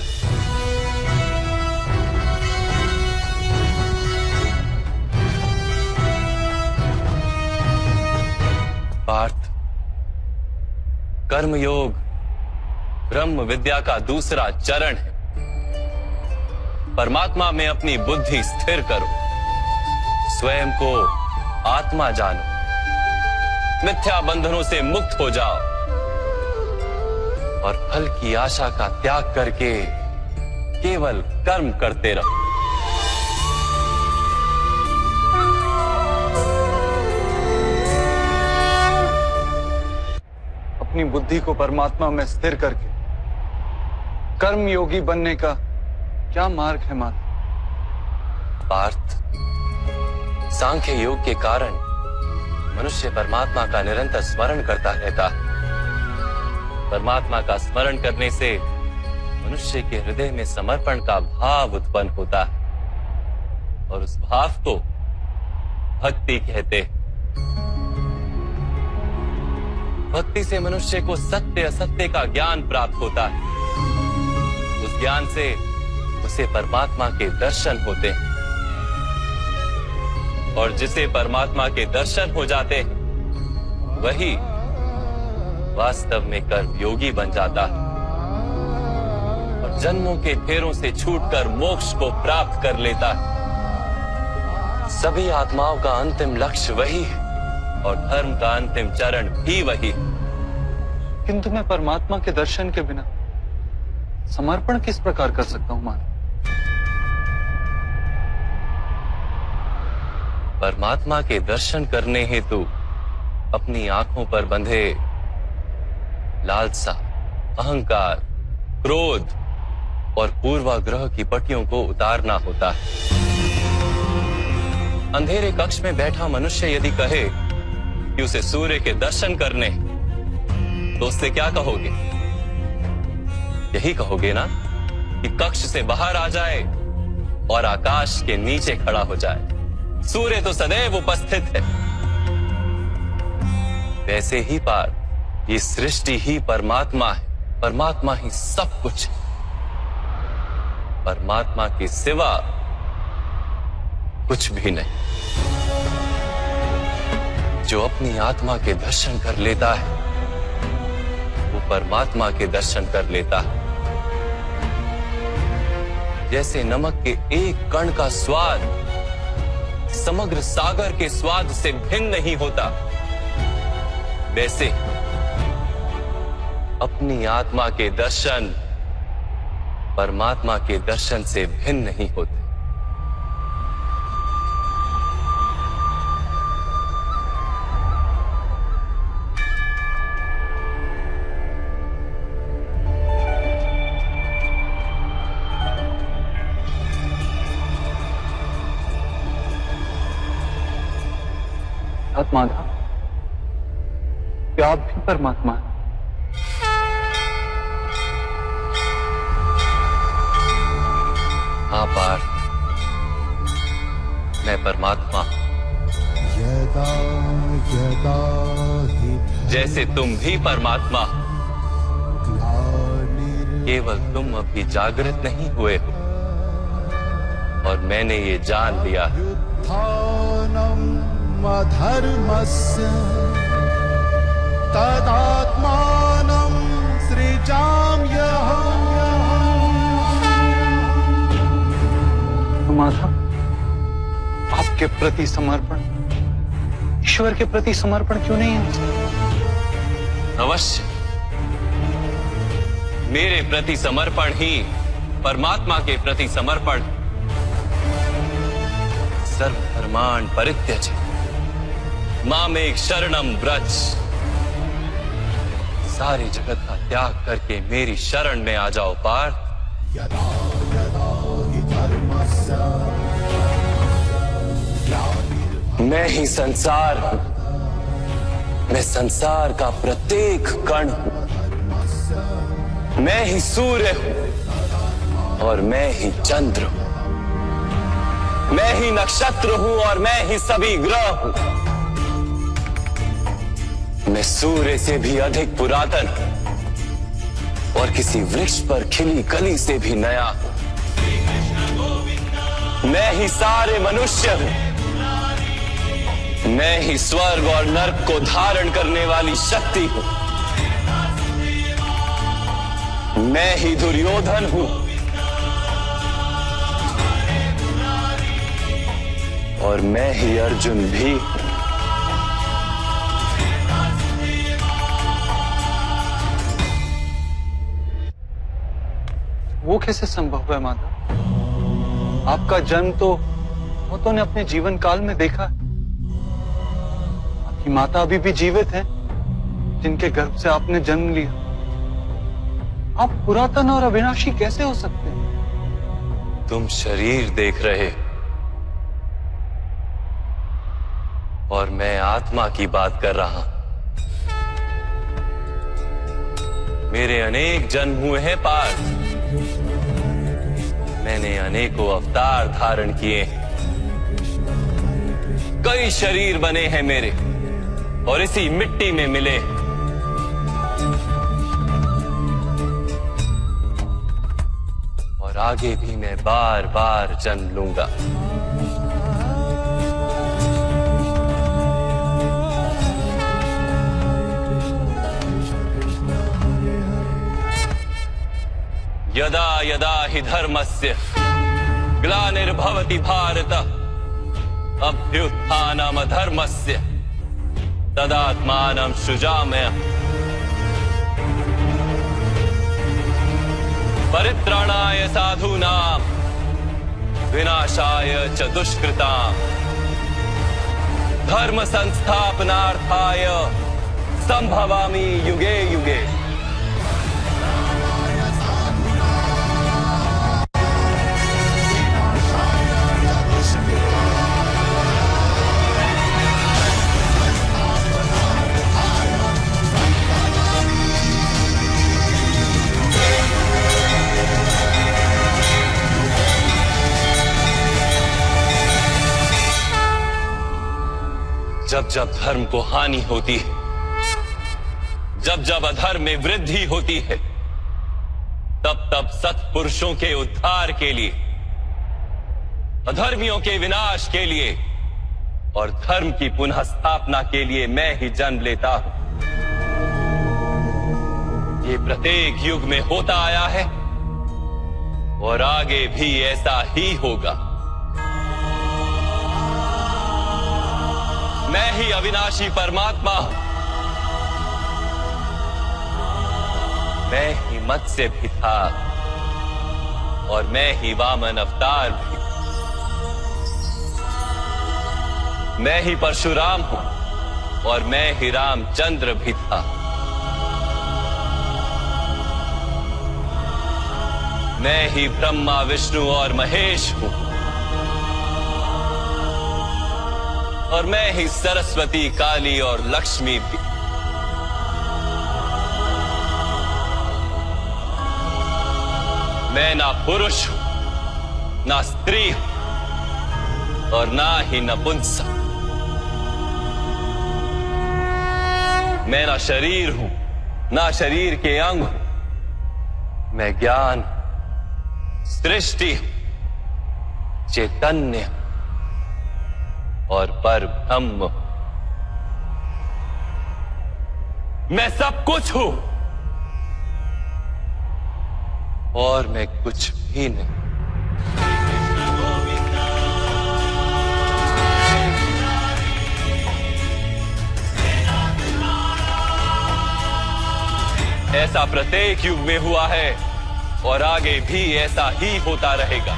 पार्थ, कर्मयोग ब्रह्म विद्या का दूसरा चरण है। परमात्मा में अपनी बुद्धि स्थिर करो, स्वयं को आत्मा जानो, मिथ्या बंधनों से मुक्त हो जाओ, और फल की आशा का त्याग करके केवल कर्म करते रहो। अपनी बुद्धि को परमात्मा में स्थिर करके कर्म योगी बनने का क्या मार्ग है माता? पार्थ, सांख्य योग के कारण मनुष्य परमात्मा का निरंतर स्मरण करता रहता है, परमात्मा का स्मरण करने से मनुष्य के हृदय में समर्पण का भाव उत्पन्न होता है और उस भाव को भक्ति कहते हैं। भक्ति से मनुष्य को सत्य असत्य का ज्ञान प्राप्त होता है। उस ज्ञान से उसे परमात्मा के दर्शन होते हैं और जिसे परमात्मा के दर्शन हो जाते हैं वही वास्तव में कर्मयोगी बन जाता है और जन्मों के फेरों से छूटकर मोक्ष को प्राप्त कर लेता है। सभी आत्माओं का अंतिम लक्ष्य वही है और धर्म का अंतिम चरण भी वही। किंतु मैं परमात्मा के दर्शन के बिना समर्पण किस प्रकार कर सकता हूं माधव? परमात्मा के दर्शन करने हेतु अपनी आंखों पर बंधे लालसा, अहंकार, क्रोध और पूर्वाग्रह की पट्टियों को उतारना होता है। अंधेरे कक्ष में बैठा मनुष्य यदि कहे कि उसे सूर्य के दर्शन करने, तो उससे क्या कहोगे? यही कहोगे ना कि कक्ष से बाहर आ जाए और आकाश के नीचे खड़ा हो जाए। सूर्य तो सदैव उपस्थित है। वैसे ही पार ये सृष्टि ही परमात्मा है, परमात्मा ही सब कुछ है। परमात्मा के सिवा कुछ भी नहीं। जो अपनी आत्मा के दर्शन कर लेता है वो परमात्मा के दर्शन कर लेता है। जैसे नमक के एक कण का स्वाद समग्र सागर के स्वाद से भिन्न नहीं होता, वैसे अपनी आत्मा के दर्शन परमात्मा के दर्शन से भिन्न नहीं होते। माधव, क्या आप भी परमात्मा हैं? हाँ पार्थ, मैं परमात्मा हूं। जैसे तुम भी परमात्मा हो, केवल तुम अभी जागृत नहीं हुए हो और मैंने ये जान लिया है। धर्मस्य तदात्मानं सृजाम्यहम्। माधव, आपके प्रति समर्पण ईश्वर के प्रति समर्पण क्यों नहीं है? अवश्य, मेरे प्रति समर्पण ही परमात्मा के प्रति समर्पण। सर्वधर्मान् परित्यज्य मामेक शरणम व्रज। सारे जगत का त्याग करके मेरी शरण में आ जाओ पार्थ। यदा यदा हि धर्मस्य मैं ही संसार हूं। मैं संसार का प्रत्येक कण हूं। मैं ही सूर्य हूं और मैं ही चंद्र हूं। मैं ही नक्षत्र हूं और मैं ही सभी ग्रह हूं। मैं सूर्य से भी अधिक पुरातन हूं और किसी वृक्ष पर खिली कली से भी नया हूं। मैं ही सारे मनुष्य हूं। मैं ही स्वर्ग और नर्क को धारण करने वाली शक्ति हूं। मैं ही दुर्योधन हूं और मैं ही अर्जुन भी हूं। वो कैसे संभव है माधव? आपका जन्म तो बहुतों ने अपने जीवन काल में देखा है। आपकी माता अभी भी जीवित है, जिनके गर्भ से आपने जन्म लिया। आप पुरातन और अविनाशी कैसे हो सकते हैं? तुम शरीर देख रहे और मैं आत्मा की बात कर रहा हूं। मेरे अनेक जन्म हुए हैं पार्थ। मैंने अनेकों अवतार धारण किए हैं, कई शरीर बने हैं मेरे और इसी मिट्टी में मिले। और आगे भी मैं बार बार जन्म लूंगा। यदा यदा हि धर्मस्य ग्लानिर्भवति भारत अभ्युत्थानमधर्मस्य तदात्मानं सृजाम्यहम्। परित्राणाय साधूनां विनाशाय च दुष्कृतां धर्म संस्थापनार्थाय संभवामि युगे युगे। जब जब धर्म को हानि होती है, जब जब अधर्म में वृद्धि होती है, तब तब सत्पुरुषों के उद्धार के लिए, अधर्मियों के विनाश के लिए और धर्म की पुनः स्थापना के लिए मैं ही जन्म लेता हूं। ये प्रत्येक युग में होता आया है और आगे भी ऐसा ही होगा। मैं ही अविनाशी परमात्मा हूं। मैं ही मत्स्य भी था और मैं ही वामन अवतार भी। मैं ही परशुराम हूं और मैं ही रामचंद्र भी था। मैं ही ब्रह्मा विष्णु और महेश हूं और मैं ही सरस्वती काली और लक्ष्मी भी। मैं ना पुरुष हूं, ना स्त्री हूं और ना ही नपुंसक। मैं ना शरीर हूं, ना शरीर के अंग हूं। मैं ज्ञान, सृष्टि, चैतन्य और पर ब्रह्म। मैं सब कुछ हूं और मैं कुछ भी नहीं। ऐसा प्रत्येक युग में हुआ है और आगे भी ऐसा ही होता रहेगा।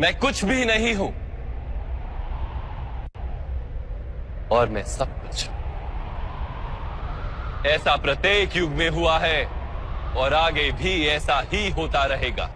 मैं कुछ भी नहीं हूं और मैं सब कुछ हूं। ऐसा प्रत्येक युग में हुआ है और आगे भी ऐसा ही होता रहेगा।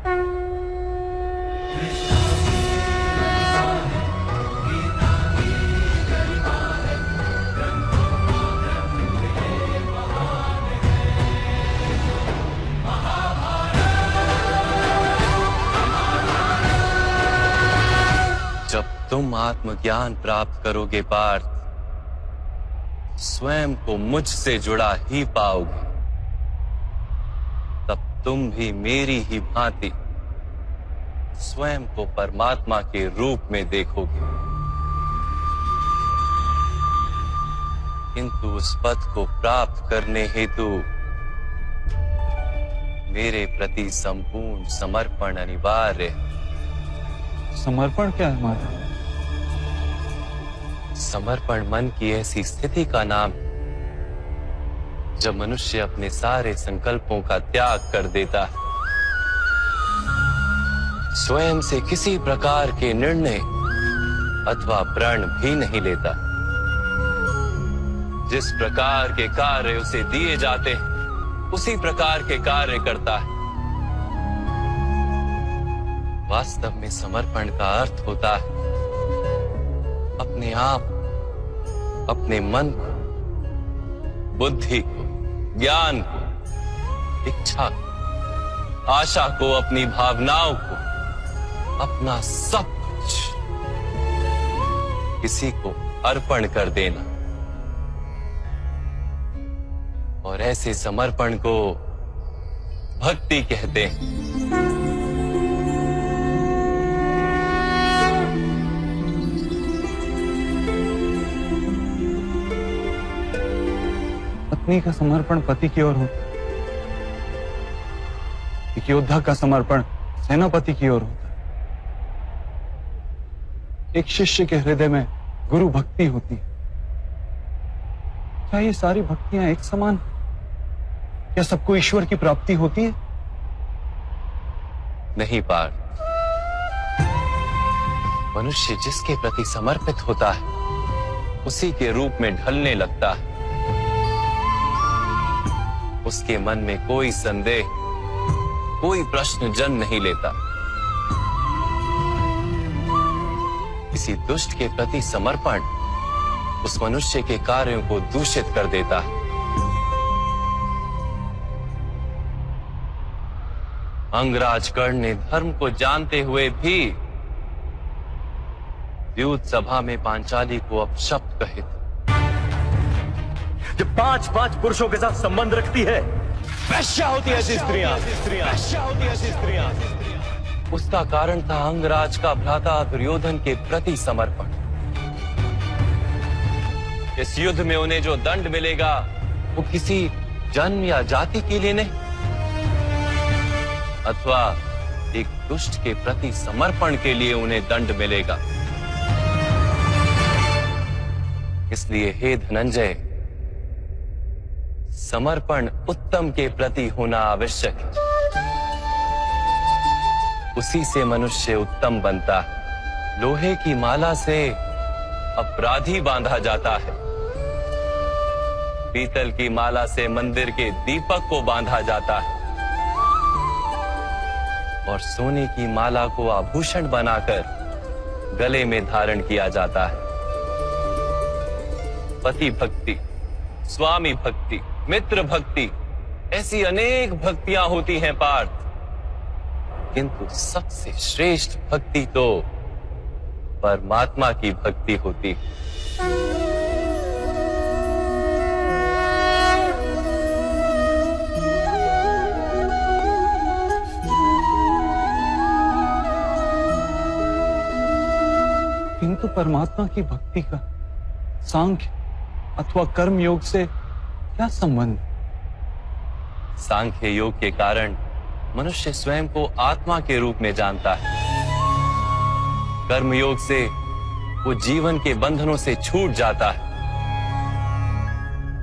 जब तुम आत्मज्ञान प्राप्त करोगे पार्थ, स्वयं को मुझसे जुड़ा ही पाओगे। तब तुम भी मेरी ही भांति स्वयं को परमात्मा के रूप में देखोगे। किंतु उस पद को प्राप्त करने हेतु मेरे प्रति संपूर्ण समर्पण अनिवार्य है। समर्पण क्या है माता? समर्पण मन की ऐसी स्थिति का नाम जब मनुष्य अपने सारे संकल्पों का त्याग कर देता है, स्वयं से किसी प्रकार के निर्णय अथवा प्रण भी नहीं लेता। जिस प्रकार के कार्य उसे दिए जाते हैं उसी प्रकार के कार्य करता है। वास्तव में समर्पण का अर्थ होता है अपने आप, अपने मन को, बुद्धि को, ज्ञान को, इच्छा को, आशा को, अपनी भावनाओं को, अपना सब कुछ किसी को अर्पण कर देना। और ऐसे समर्पण को भक्ति कहते हैं। पत्नी का समर्पण पति की ओर होता है, एक योद्धा का समर्पण सेनापति की ओर होता है। एक शिष्य के हृदय में गुरु भक्ति होती है। क्या ये सारी भक्तियां एक समान? क्या सबको ईश्वर की प्राप्ति होती है? नहीं पार्थ, मनुष्य जिसके प्रति समर्पित होता है उसी के रूप में ढलने लगता है। उसके मन में कोई संदेह, कोई प्रश्न जन्म नहीं लेता। किसी दुष्ट के प्रति समर्पण उस मनुष्य के कार्यों को दूषित कर देता है। अंगराज कर्ण ने धर्म को जानते हुए भी द्यूत सभा में पांचाली को अपशब्द कहे थे। जब 5-5 पुरुषों के साथ संबंध रखती है, वैश्या होती है ऐसी स्त्रियां। उसका कारण था अंगराज का भ्राता दुर्योधन के प्रति समर्पण। इस युद्ध में उन्हें जो दंड मिलेगा वो किसी जन्म या जाति के लिए नहीं, अथवा एक दुष्ट के प्रति समर्पण के लिए उन्हें दंड मिलेगा। इसलिए हे धनंजय, समर्पण उत्तम के प्रति होना आवश्यक है। उसी से मनुष्य उत्तम बनता है। लोहे की माला से अपराधी बांधा जाता है, पीतल की माला से मंदिर के दीपक को बांधा जाता है, और सोने की माला को आभूषण बनाकर गले में धारण किया जाता है। पति भक्ति, स्वामी भक्ति, मित्र भक्ति, ऐसी अनेक भक्तियां होती हैं पार्थ, किंतु सबसे श्रेष्ठ भक्ति तो परमात्मा की भक्ति होती है। किंतु परमात्मा की भक्ति का सांख्य अथवा कर्म योग से क्या संबंध? सांख्य योग के कारण मनुष्य स्वयं को आत्मा के रूप में जानता है। कर्म योग से वो जीवन के बंधनों से छूट जाता है,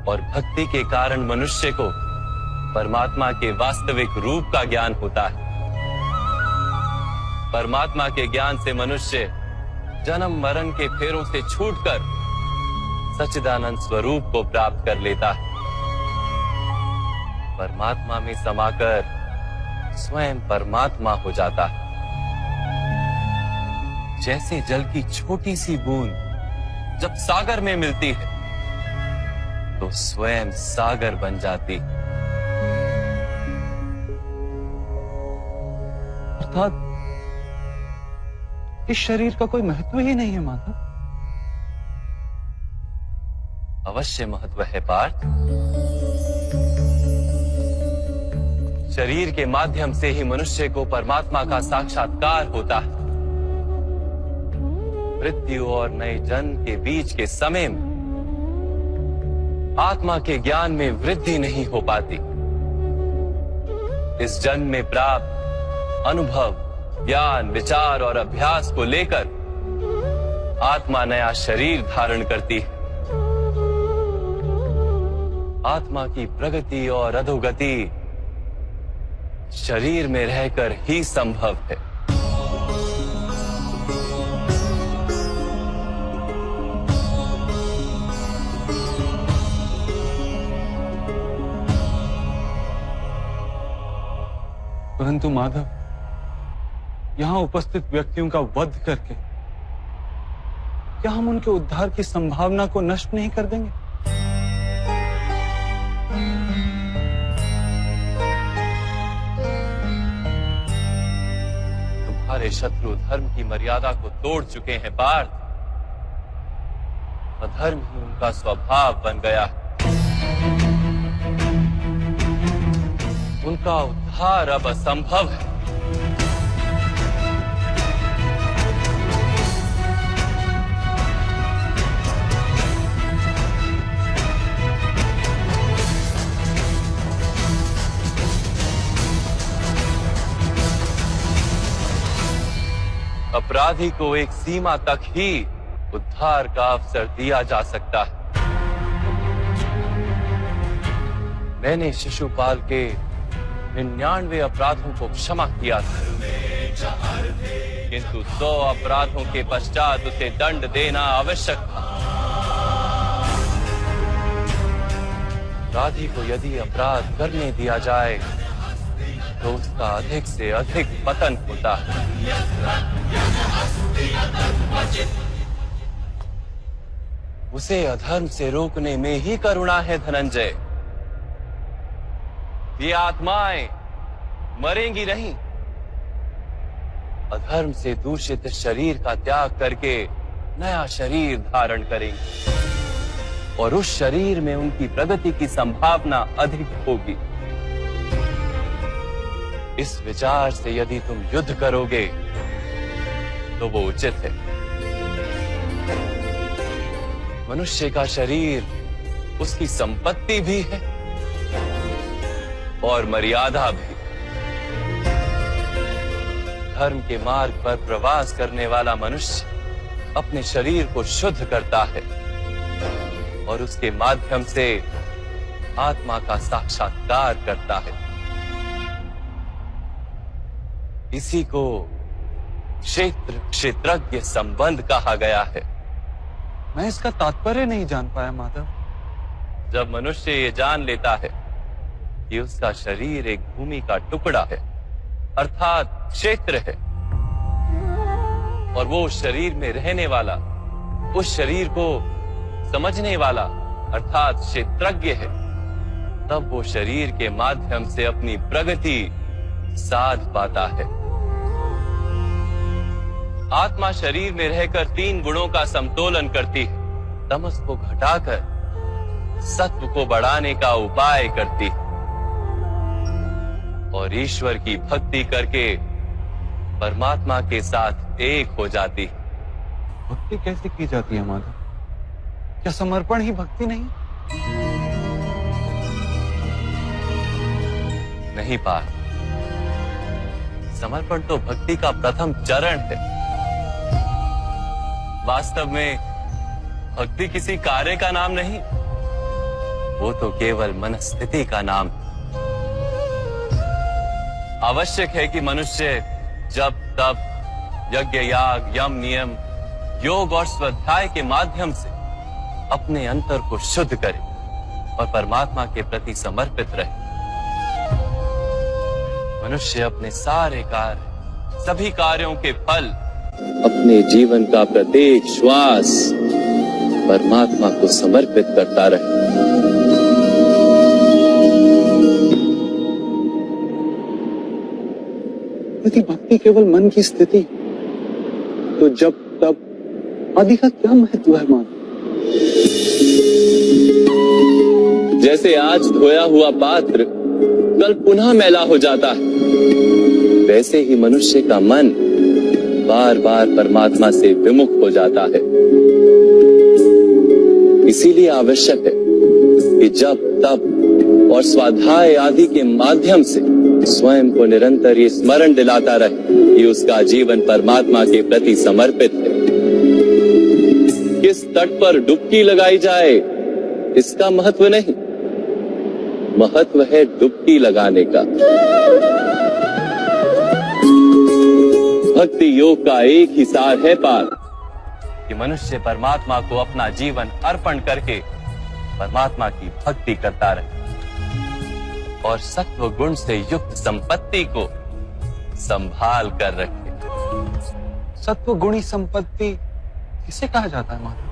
और भक्ति के कारण मनुष्य को परमात्मा के वास्तविक रूप का ज्ञान होता है। परमात्मा के ज्ञान से मनुष्य जन्म मरण के फेरों से छूटकर सच्चिदानंद स्वरूप को प्राप्त कर लेता है। परमात्मा में समाकर स्वयं परमात्मा हो जाता है। जैसे जल की छोटी सी बूंद जब सागर में मिलती है तो स्वयं सागर बन जाती है। अर्थात इस शरीर का कोई महत्व ही नहीं है माधव। अवश्य महत्व है पार्थ। शरीर के माध्यम से ही मनुष्य को परमात्मा का साक्षात्कार होता है। मृत्यु और नए जन्म के बीच के समय में आत्मा के ज्ञान में वृद्धि नहीं हो पाती। इस जन्म में प्राप्त अनुभव, ज्ञान, विचार और अभ्यास को लेकर आत्मा नया शरीर धारण करती है। आत्मा की प्रगति और अधोगति शरीर में रहकर ही संभव है। परंतु माधव, यहां उपस्थित व्यक्तियों का वध करके क्या हम उनके उद्धार की संभावना को नष्ट नहीं कर देंगे? तुम्हारे शत्रु धर्म की मर्यादा को तोड़ चुके हैं पार्थ। अधर्म ही उनका स्वभाव बन गया है। उनका उद्धार अब असंभव है। अपराधी को एक सीमा तक ही उद्धार का अवसर दिया जा सकता है। मैंने शिशुपाल के 99 अपराधों को क्षमा किया था, किंतु 100 अपराधों के पश्चात उसे दंड देना आवश्यक था। अपराधी को यदि अपराध करने दिया जाए तो उसका अधिक से अधिक पतन होता है। उसे अधर्म से रोकने में ही करुणा है धनंजय। ये आत्माएं मरेंगी नहीं, अधर्म से दूषित शरीर का त्याग करके नया शरीर धारण करेंगी और उस शरीर में उनकी प्रगति की संभावना अधिक होगी। इस विचार से यदि तुम युद्ध करोगे तो वो उचित है। मनुष्य का शरीर उसकी संपत्ति भी है और मर्यादा भी। धर्म के मार्ग पर प्रवास करने वाला मनुष्य अपने शरीर को शुद्ध करता है और उसके माध्यम से आत्मा का साक्षात्कार करता है। इसी को क्षेत्रज्ञ संबंध कहा गया है। मैं इसका तात्पर्य नहीं जान पाया माधव। जब मनुष्य ये जान लेता है कि उसका शरीर एक भूमि का टुकड़ा है, अर्थात क्षेत्र है, और वो उस शरीर में रहने वाला, उस शरीर को समझने वाला अर्थात क्षेत्रज्ञ है, तब वो शरीर के माध्यम से अपनी प्रगति साध पाता है। आत्मा शरीर में रहकर 3 गुणों का समतोलन करती है। तमस को घटाकर सत्व को बढ़ाने का उपाय करती है और ईश्वर की भक्ति करके परमात्मा के साथ एक हो जाती है। भक्ति कैसे की जाती है माधव? क्या समर्पण ही भक्ति नहीं? नहीं पार्थ, समर्पण तो भक्ति का प्रथम चरण है। वास्तव में भक्ति किसी कार्य का नाम नहीं, वो तो केवल मनस्थिति का नाम है। आवश्यक है कि मनुष्य जब तब यज्ञ याग यम नियम योग और स्वाध्याय के माध्यम से अपने अंतर को शुद्ध करे और परमात्मा के प्रति समर्पित रहे। मनुष्य अपने सारे कार्य, सभी कार्यों के फल, अपने जीवन का प्रत्येक श्वास परमात्मा को समर्पित करता रहे। यदि भक्ति केवल मन की स्थिति, तो जब तब आदि का क्या महत्व है माधव? जैसे आज धोया हुआ पात्र कल पुनः मैला हो जाता है, वैसे ही मनुष्य का मन बार बार परमात्मा से विमुख हो जाता है। इसीलिए आवश्यक है कि जब तप और स्वाध्याय आदि के माध्यम से स्वयं को निरंतर ये स्मरण दिलाता रहे कि उसका जीवन परमात्मा के प्रति समर्पित है। किस तट पर डुबकी लगाई जाए इसका महत्व नहीं, महत्व है डुबकी लगाने का। भक्ति योग का एक ही सार है पार्थ, कि मनुष्य परमात्मा को अपना जीवन अर्पण करके परमात्मा की भक्ति करता रहे और सत्व गुण से युक्त संपत्ति को संभाल कर रखे। सत्व गुणी संपत्ति किसे कहा जाता है माधव?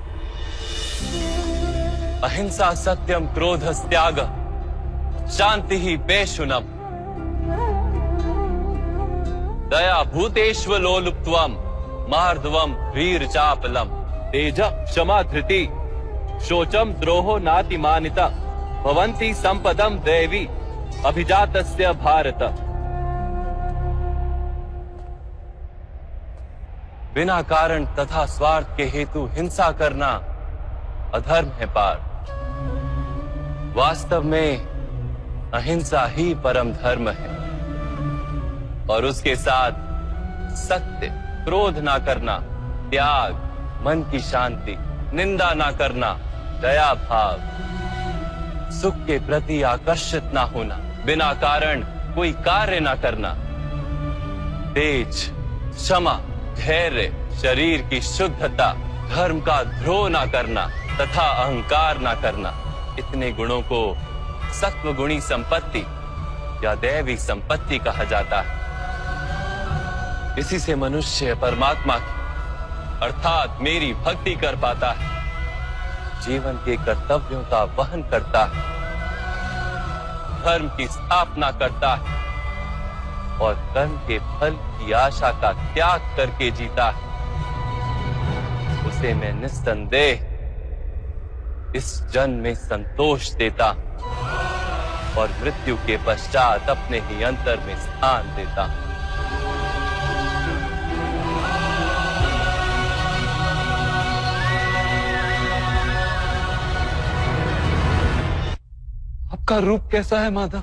अहिंसा सत्यम क्रोध त्याग शांति ही पेशुनम दया भूतेष्व लोलुप्त्वम मार्दवम वीर चापलम तेज क्षमा धृति शोचम द्रोहो नातिमानिता भवन्ति संपदम देवी अभिजातस्य भारत। बिना कारण तथा स्वार्थ के हेतु हिंसा करना अधर्म है पार। वास्तव में अहिंसा ही परम धर्म है और उसके साथ सत्य, क्रोध ना करना, त्याग, मन की शांति, निंदा ना करना, दया भाव, सुख के प्रति आकर्षित ना होना, बिना कारण कोई कार्य ना करना, तेज, क्षमा, धैर्य, शरीर की शुद्धता, धर्म का द्रोह ना करना तथा अहंकार ना करना, इतने गुणों को सत्व गुणी संपत्ति या दैवी संपत्ति कहा जाता है। इसी से मनुष्य परमात्मा की अर्थात मेरी भक्ति कर पाता है, जीवन के कर्तव्यों का वहन करता है, धर्म की स्थापना करता है और कर्म के फल की आशा का त्याग करके जीता है। उसे मैं निस्संदेह इस जन्म में संतोष देता और मृत्यु के पश्चात अपने ही अंतर में स्थान देता। आपका रूप कैसा है माधव?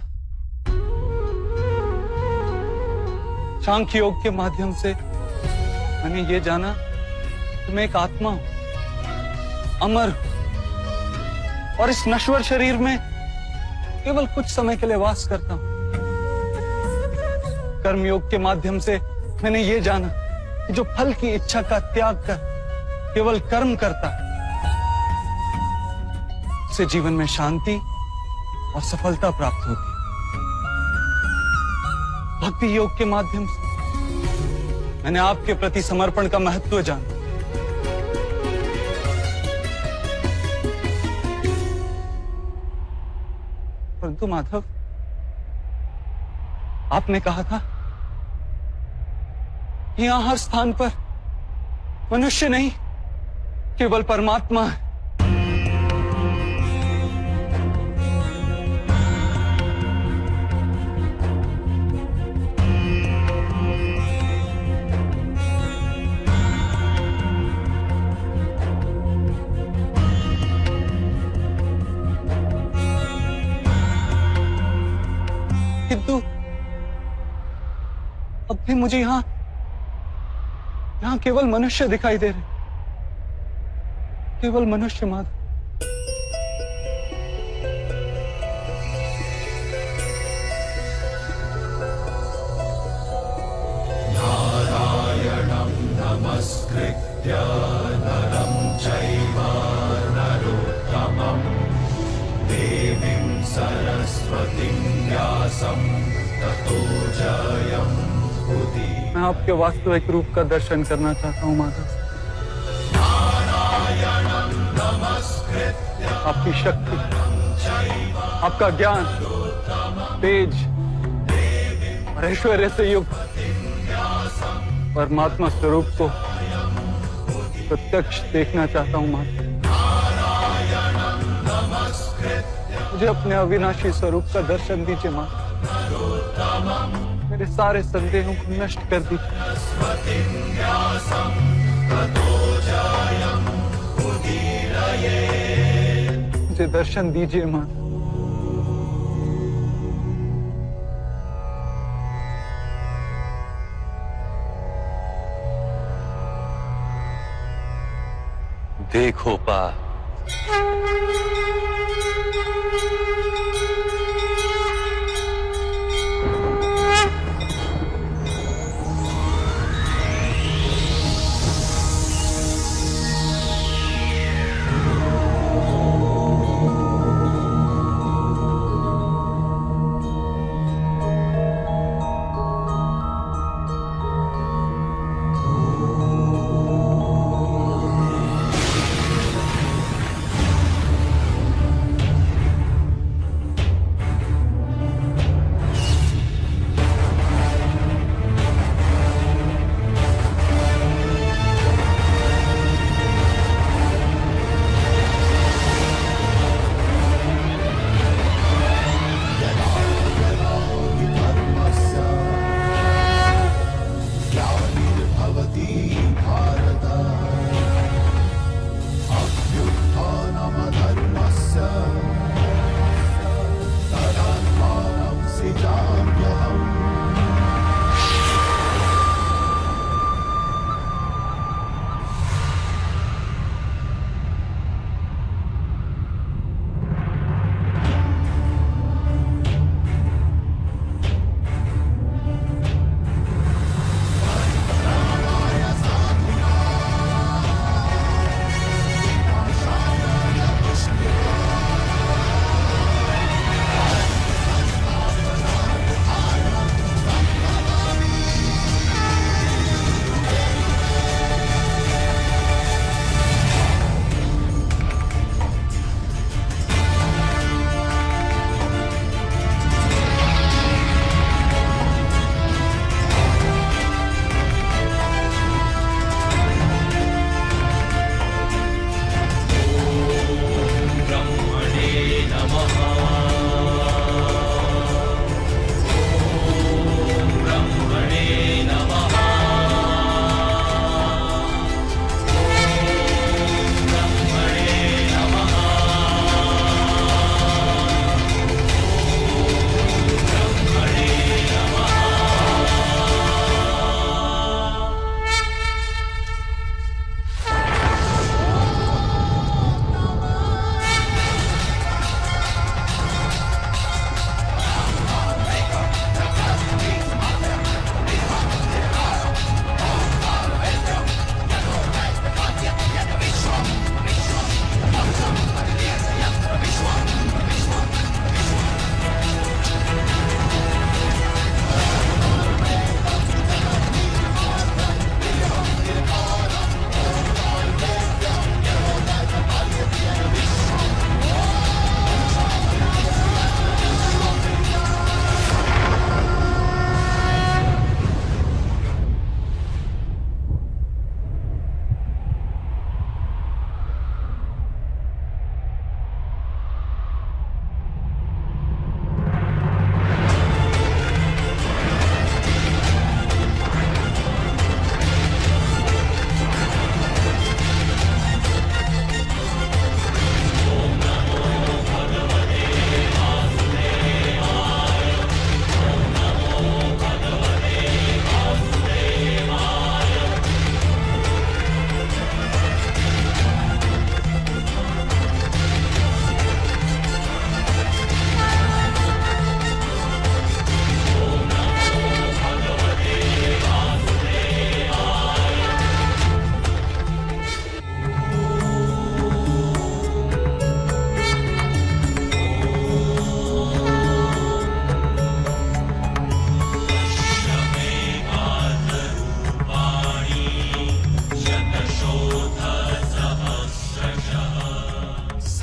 सांख्य योग के माध्यम से मैंने ये जाना कि मैं एक आत्मा हूं, अमर हूं और इस नश्वर शरीर में केवल कुछ समय के लिए वास करता हूं। कर्मयोग के माध्यम से मैंने ये जाना कि जो फल की इच्छा का त्याग कर केवल कर्म करता है, उसे जीवन में शांति और सफलता प्राप्त होती है। भक्ति योग के माध्यम से मैंने आपके प्रति समर्पण का महत्व जाना। परंतु माधव, आपने कहा था कि यहां हर स्थान पर मनुष्य नहीं केवल परमात्मा है। किंतु अब भी मुझे यहां केवल मनुष्य दिखाई दे रहे, केवल मनुष्य मात्र। नारायणं नमस्कृत्य नरं चैव नरोत्तमं देवीं सरस्वतीं व्यासं ततो जयमुदीरये। मैं आपके वास्तविक रूप का दर्शन करना चाहता हूं माधव। आपकी शक्ति, आपका ज्ञान, तेज और ऐश्वर्य से युक्त परमात्मा स्वरूप को प्रत्यक्ष देखना चाहता हूं माधव। मुझे अपने अविनाशी स्वरूप का दर्शन दीजिए माधव। मेरे सारे संदेहों को नष्ट कर दीजिए। मुझे दर्शन दीजिए मां। देखो पा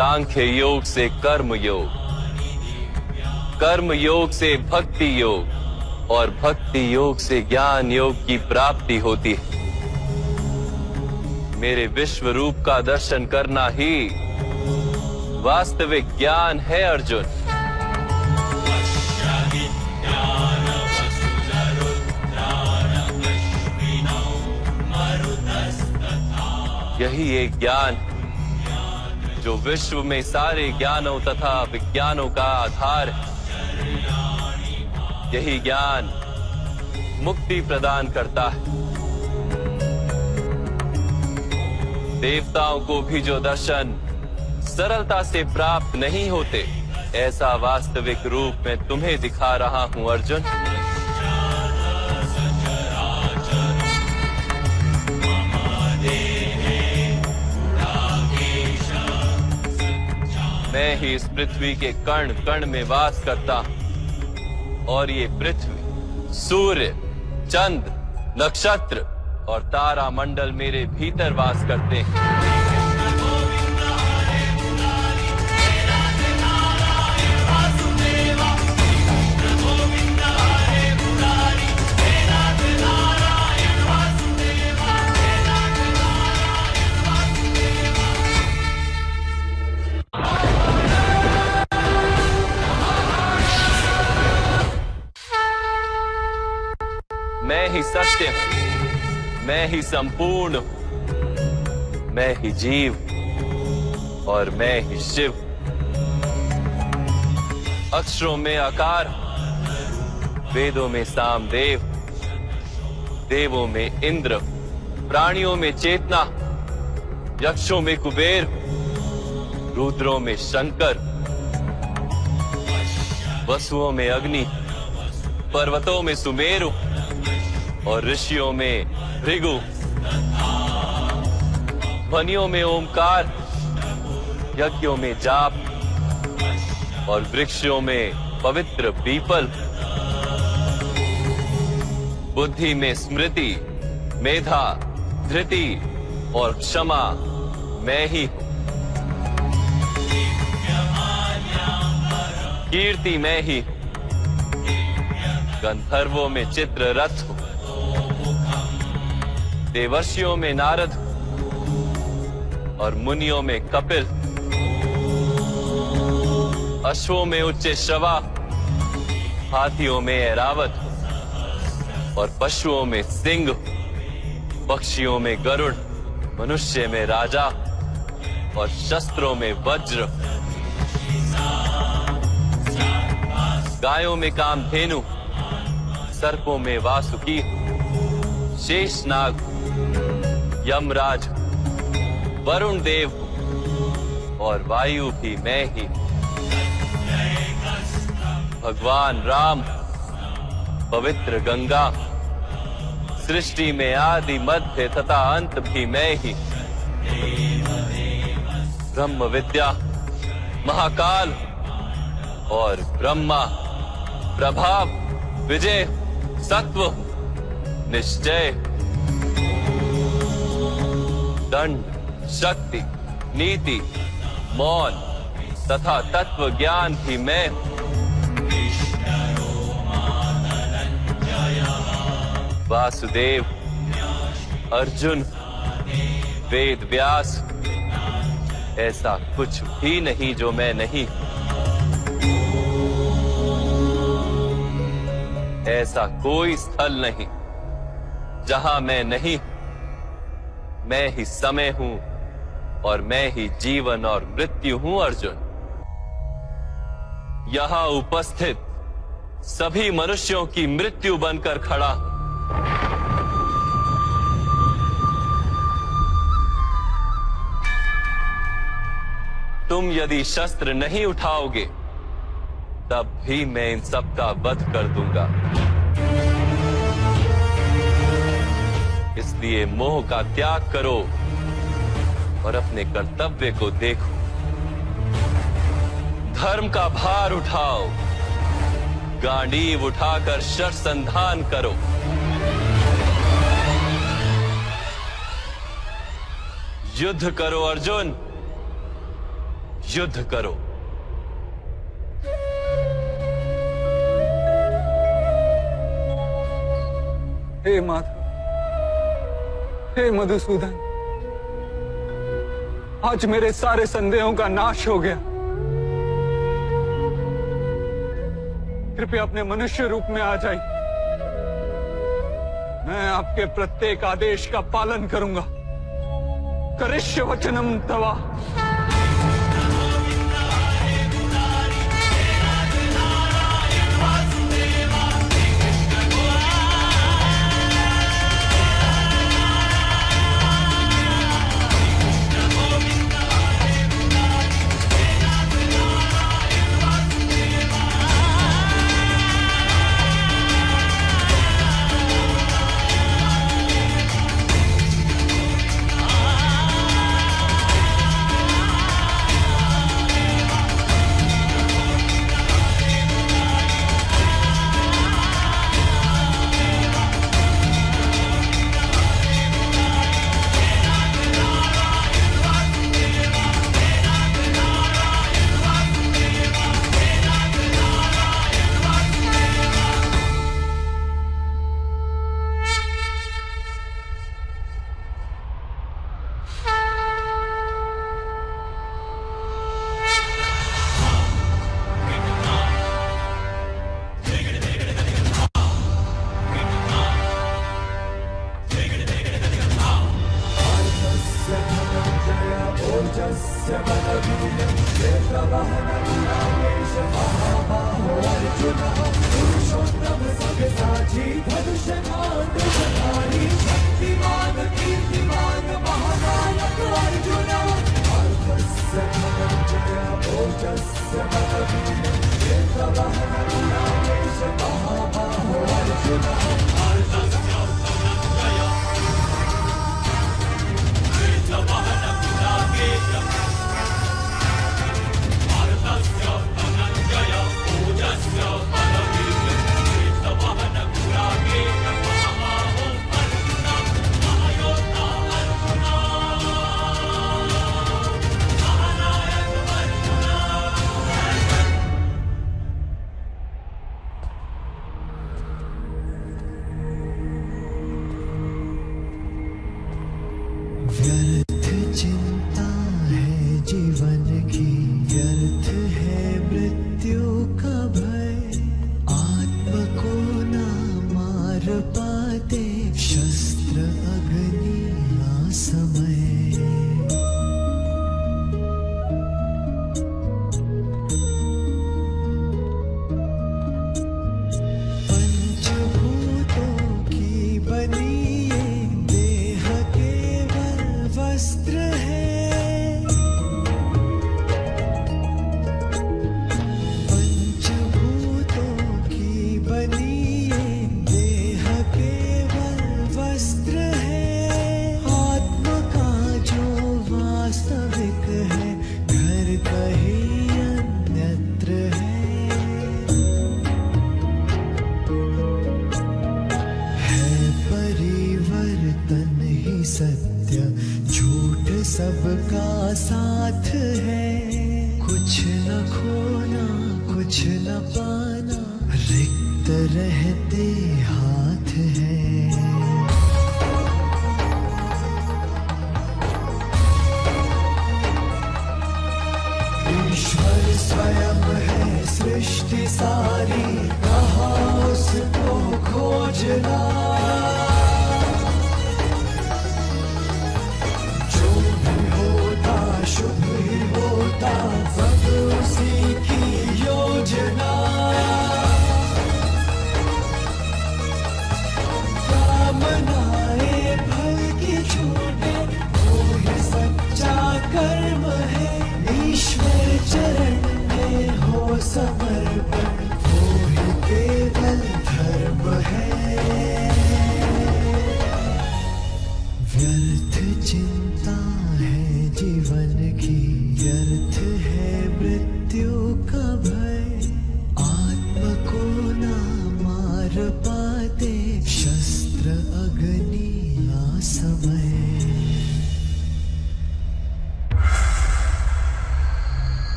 सांख्य योग से कर्म योग, कर्म योग से भक्ति योग और भक्ति योग से ज्ञान योग की प्राप्ति होती है। मेरे विश्व रूप का दर्शन करना ही वास्तविक ज्ञान है अर्जुन। यही एक ज्ञान जो विश्व में सारे ज्ञानों तथा विज्ञानों का आधार है। यही ज्ञान मुक्ति प्रदान करता है। देवताओं को भी जो दर्शन सरलता से प्राप्त नहीं होते, ऐसा वास्तविक रूप में तुम्हें दिखा रहा हूं अर्जुन। मैं ही इस पृथ्वी के कण कण में वास करता हूं और ये पृथ्वी, सूर्य, चंद्र, नक्षत्र और तारा मंडल मेरे भीतर वास करते हैं। मैं ही सत्य हूं, मैं ही संपूर्ण हूं, मैं ही जीव और मैं ही शिव। अक्षरों में आकार, वेदों में सामदेव, देवों में इंद्र, प्राणियों में चेतना, यक्षों में कुबेर, रुद्रों में शंकर, वसुओं में अग्नि, पर्वतों में सुमेरु और ऋषियों में भृगु, ध्वनियों में ओमकार, यज्ञों में जाप और वृक्षों में पवित्र पीपल, बुद्धि में स्मृति, मेधा, धृति और क्षमा मैं ही हूं। कीर्ति मैं ही हूं, गंधर्वों में चित्ररथ हूं, देवर्षियों में नारद और मुनियों में कपिल, अश्वों में उच्च श्रवा, हाथियों में ऐरावत और पशुओं में सिंह, पक्षियों में गरुड़, मनुष्य में राजा और शस्त्रों में वज्र, गायों में कामधेनु, सर्पों में वासुकी, शेषनाग, यमराज, वरुण देव और वायु भी मैं ही। भगवान राम, पवित्र गंगा, सृष्टि में आदि मध्य तथा अंत भी मैं ही। ब्रह्म विद्या, महाकाल और ब्रह्मा, प्रभाव, विजय, सत्व, निश्चय, दंड, शक्ति, नीति, मौन तथा तत्व ज्ञान भी मैं। वासुदेव, अर्जुन, वेद व्यास, ऐसा कुछ भी नहीं जो मैं नहीं। ऐसा कोई स्थल नहीं जहां मैं नहीं। मैं ही समय हूं और मैं ही जीवन और मृत्यु हूं अर्जुन। यहां उपस्थित सभी मनुष्यों की मृत्यु बनकर खड़ा हूं। तुम यदि शस्त्र नहीं उठाओगे तब भी मैं इन सब का वध कर दूंगा। इसलिए मोह का त्याग करो और अपने कर्तव्य को देखो। धर्म का भार उठाओ, गांडीव उठाकर शरसंधान करो। युद्ध करो अर्जुन, युद्ध करो। हे माधव, हे मधुसूदन, आज मेरे सारे संदेहों का नाश हो गया। कृपया अपने मनुष्य रूप में आ जाइए। मैं आपके प्रत्येक आदेश का पालन करूंगा। करिष्य वचनम तवा।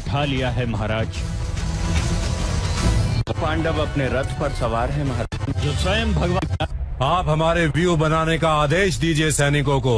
उठा लिया है महाराज। पांडव अपने रथ पर सवार है महाराज। जो स्वयं भगवान आप हमारे व्यू बनाने का आदेश दीजिए सैनिकों को।